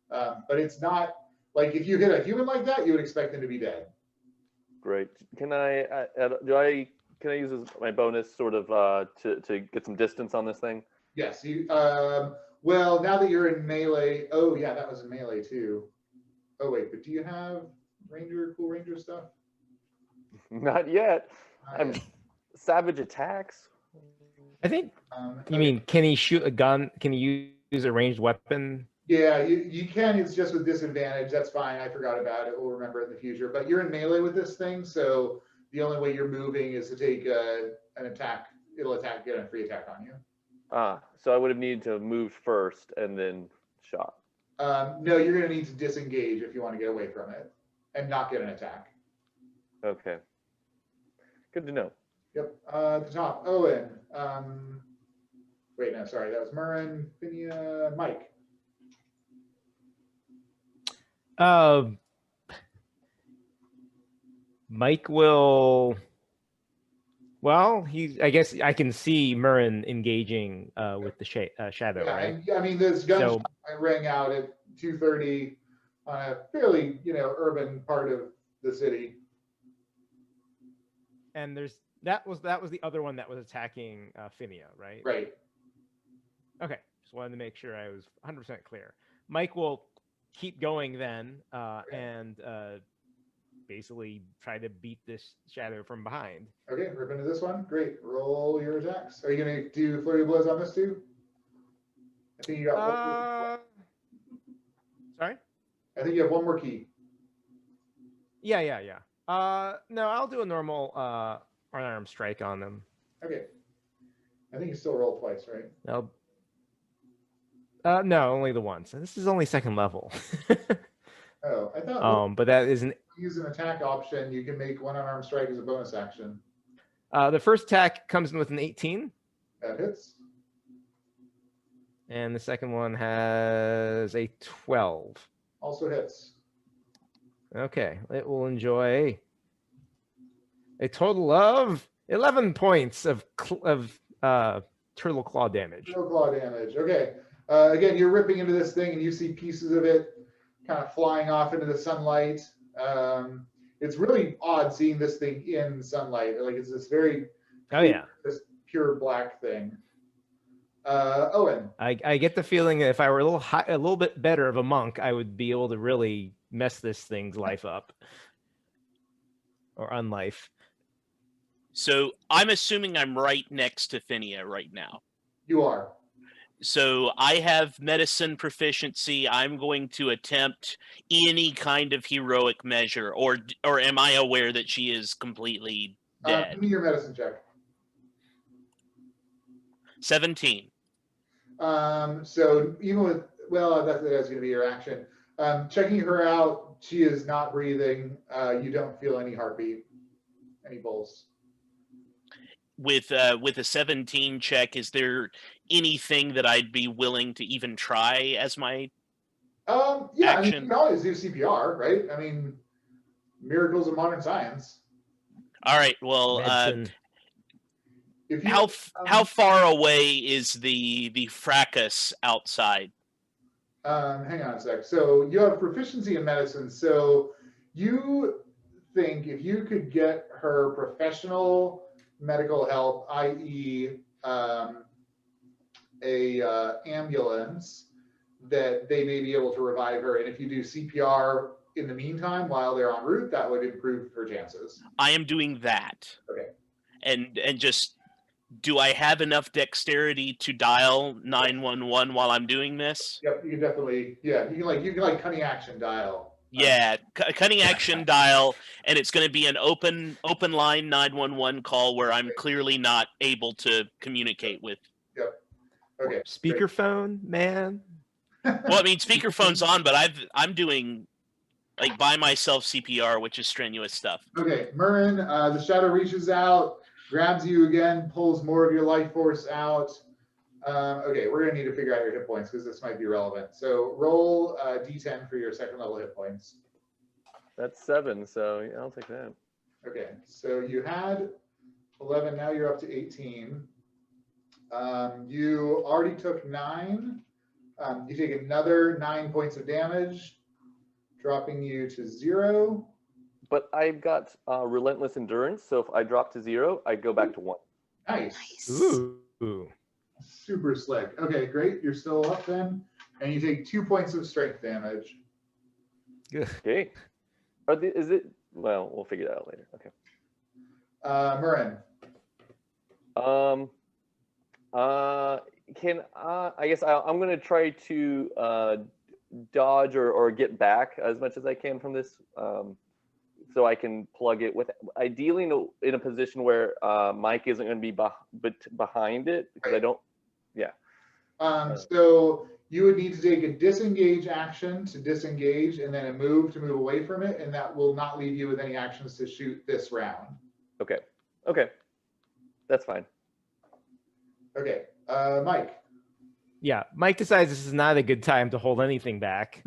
But it's not like if you hit a human like that, you would expect them to be dead. Great. Can I use as my bonus sort of to get some distance on this thing? Yes. Well, now that you're in melee, oh yeah, that was in melee too. Oh wait, but do you have cool ranger stuff? Not yet. I'm savage attacks. I think you mean, can he shoot a gun? Can he use a ranged weapon Yeah, you can. It's just with disadvantage. That's fine. I forgot about it. We'll remember it in the future. But you're in melee with this thing, so the only way you're moving is to take an attack. It'll attack, get a free attack on you. So I would have needed to move first and then shot. No, you're going to need to disengage if you want to get away from it and not get an attack. Okay. Good to know. Yep. At the top, Owen. Wait, no, sorry. That was Mhurren, Finnea, Mike. Mike will. Well, I guess I can see Mhurren engaging with the shadow, Yeah, right? and, I mean, this gunshot rang out at 2:30 on a fairly, urban part of the city. And that was the other one that was attacking Finnea, right? Right. Okay, just wanted to make sure I was 100% clear. Mike will keep going then, and basically try to beat this shadow from behind. Okay, rip into this one. Great. Roll your attacks. Are you going to do flurry of blows on this too? I think you got one. Sorry? I think you have one more key. Yeah. No, I'll do a normal unarmed strike on them. Okay. I think you still roll twice, right? No, only the once. And this is only second level. Oh, I thought. But that isn't. Use an attack option. You can make one unarmed strike as a bonus action. The first attack comes in with an 18. That hits. And the second one has a 12. Also hits. Okay, it will enjoy a total of 11 points of turtle claw damage. Turtle claw damage. Okay. Again, you're ripping into this thing, and you see pieces of it kind of flying off into the sunlight. It's really odd seeing this thing in sunlight. Like, it's this very this pure black thing. Owen. I get the feeling that if I were a little bit better of a monk, I would be able to really mess this thing's life up or unlife. So I'm assuming I'm right next to Finnea right now. You are. So I have medicine proficiency. I'm going to attempt any kind of heroic measure, or am I aware that she is completely dead? Give me your medicine check. 17. So even with, that's going to be your action. Checking her out, she is not breathing. You don't feel any heartbeat, any pulse. With a 17 check, is there anything that I'd be willing to even try as my action? I mean, you can always do CPR, right? I mean, miracles of modern science. All right. Well, how far away is the fracas outside? Hang on a sec. So you have proficiency in medicine. So you think if you could get her professional medical help, i.e., a ambulance, that they may be able to revive her. And if you do CPR in the meantime while they're en route, that would improve her chances. I am doing that. Okay. And just, do I have enough dexterity to dial 911 while I'm doing this? Yep, you can definitely. Yeah, you can cunning action dial. Yeah, cunning action dial, and it's going to be an open line 911 call where I'm clearly not able to communicate with. Yep. Okay. Speakerphone, man. Well, I mean, speakerphone's on, but I'm doing like by myself CPR, which is strenuous stuff. Okay, Mhurren, the shadow reaches out, grabs you again, pulls more of your life force out. Okay, we're gonna need to figure out your hit points because this might be relevant. So roll D10 for your second level hit points. That's 7, so yeah, I'll take that. Okay, so you had 11, now you're up to 18. You already took 9. You take another 9 points of damage, dropping you to 0. But I've got relentless endurance, so if I drop to 0, I go back to 1. Nice. Ooh. Super slick. Okay, great. You're still up then. And you take 2 points of strength damage. Good. Okay. Well, we'll figure that out later. Okay. Mhurren. I guess I'm gonna try to dodge or get back as much as I can from this, so I can plug it with, ideally in a position where Mike isn't going to be behind it, because I don't. Yeah. So you would need to take a disengage action to disengage, and then a move to move away from it, and that will not leave you with any actions to shoot this round. Okay. Okay. That's fine. Okay, Mike. Yeah, Mike decides this is not a good time to hold anything back.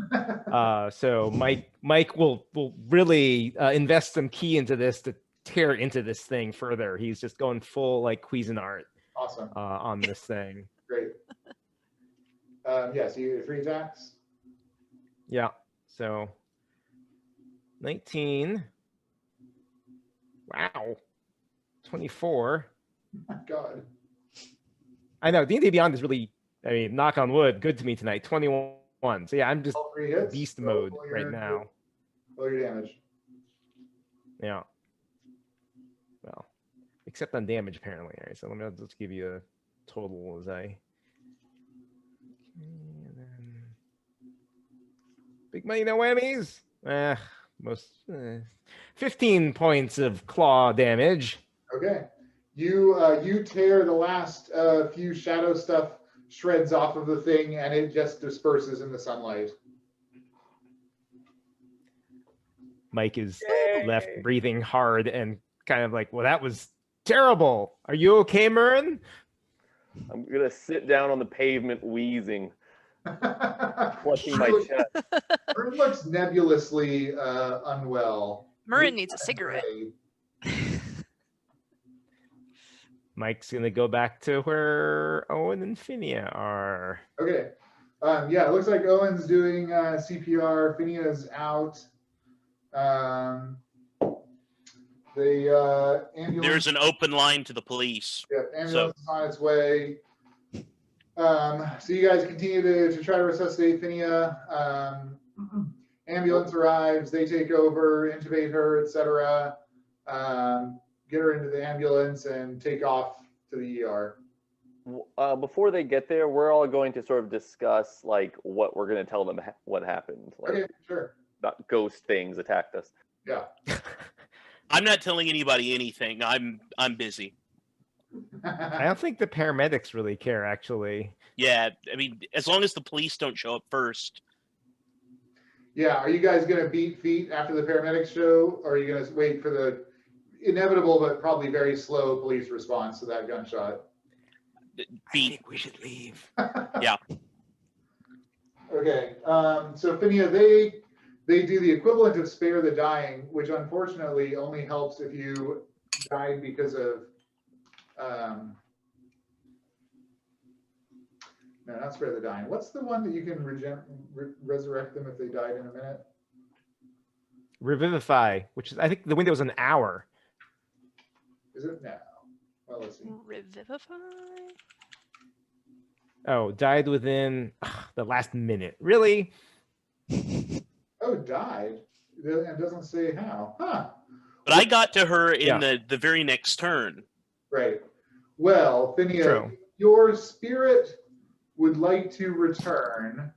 So Mike will really invest some key into this to tear into this thing further. He's just going full like Cuisinart. Awesome. On this thing. Great. Yeah, so you get 3 attacks. Yeah. So 19. Wow. 24. Oh my God. I know D&D Beyond is really, I mean, knock on wood, good to me tonight. 21. So yeah, I'm just All 3 hits. beast mode right now. Roll your damage. Yeah. Well, except on damage apparently. All right, so let me just give you a total as I. And then... Big money, no whammies. Most 15 points of claw damage. Okay. You tear the last few shadow stuff shreds off of the thing, and it just disperses in the sunlight. Mike is left breathing hard and kind of like, well, that was terrible. Are you okay, Mhurren? I'm gonna sit down on the pavement, wheezing, clutching my chest. Mhurren looks nebulously unwell. Mhurren needs a cigarette. Mike's gonna go back to where Owen and Finnea are. Okay. Yeah, it looks like Owen's doing CPR. Finnea's out. The ambulance. There's an open line to the police. Yeah, ambulance is on its way. So you guys continue to try to resuscitate Finnea. Ambulance arrives. They take over, intubate her, etc. Get her into the ambulance and take off to the ER. Before they get there, we're all going to sort of discuss like what we're going to tell them what happened. Like, Okay, sure. not ghost things attacked us. Yeah. I'm not telling anybody anything. I'm busy. I don't think the paramedics really care, actually. Yeah, I mean, as long as the police don't show up first. Yeah, are you guys going to beat feet after the paramedics show, or are you going to wait for the inevitable but probably very slow police response to that gunshot? I think we should leave. Yeah. Okay, so Finnea, they do the equivalent of spare the dying, which unfortunately only helps if you died because of no, not spare the dying. What's the one that you can resurrect them if they died in a minute? Revivify, which is, I think the window is an hour. Is it now? Well, let's see. Revivify? Oh, died within the last minute. Really? Oh, died. It doesn't say how. Huh. But I got to her in the very next turn. Right. Well, Finnea, True. Your spirit would like to return.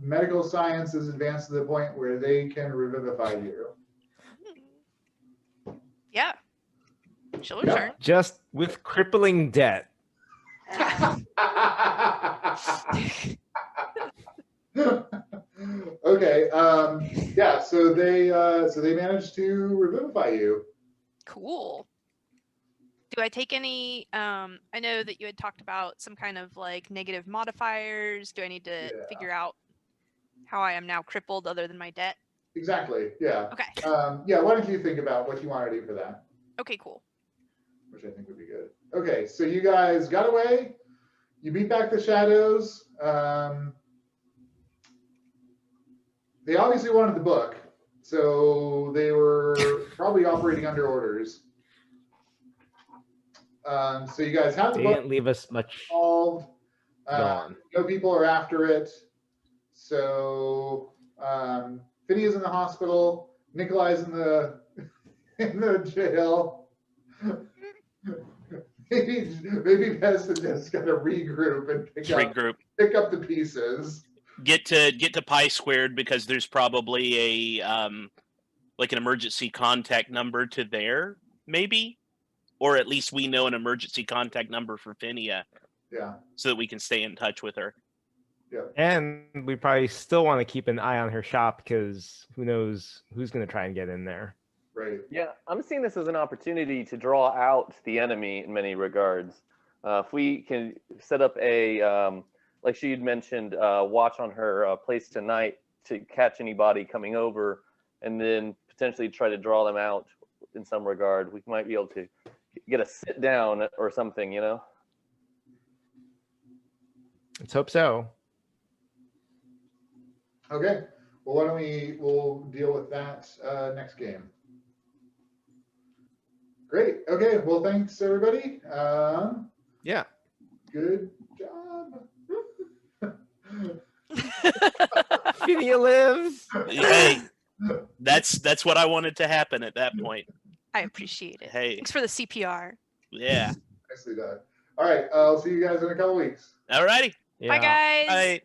Medical science is advanced to the point where they can revivify you. Yeah. She'll return. Just with crippling debt. Okay. Yeah. So they managed to revivify you. Cool. Do I take any, I know that you had talked about some kind of like negative modifiers. Do I need to figure out how I am now crippled other than my debt? Exactly. Yeah. Okay. Yeah. Why don't you think about what you want to do for that? Okay, cool. Which I think would be good. Okay. So you guys got away. You beat back the shadows. They obviously wanted the book, so they were probably operating under orders. So you guys have the They book didn't leave us much solved. gone. No people are after it. So Finnea's in the hospital. Nikolai's in the in the jail. maybe best to just kind of regroup and Regroup. pick up the pieces. Get to Pi Squared because there's probably a like an emergency contact number to there, maybe, or at least we know an emergency contact number for Finnea. Yeah. So that we can stay in touch with her. Yeah. And we probably still want to keep an eye on her shop because who knows who's going to try and get in there. Right. Yeah, I'm seeing this as an opportunity to draw out the enemy in many regards. If we can set up a, like she had mentioned, watch on her place tonight to catch anybody coming over, and then potentially try to draw them out in some regard, we might be able to get a sit down or something, you know? Let's hope so. Okay. Well, why don't we'll deal with that next game. Great. Okay. Well, thanks everybody. Yeah. Good job. Finnea lives. Hey, that's what I wanted to happen at that point. I appreciate it. Hey. Thanks for the CPR. Yeah. Nicely done. All right. I'll see you guys in a couple weeks. All righty. Yeah. Bye, guys. Bye.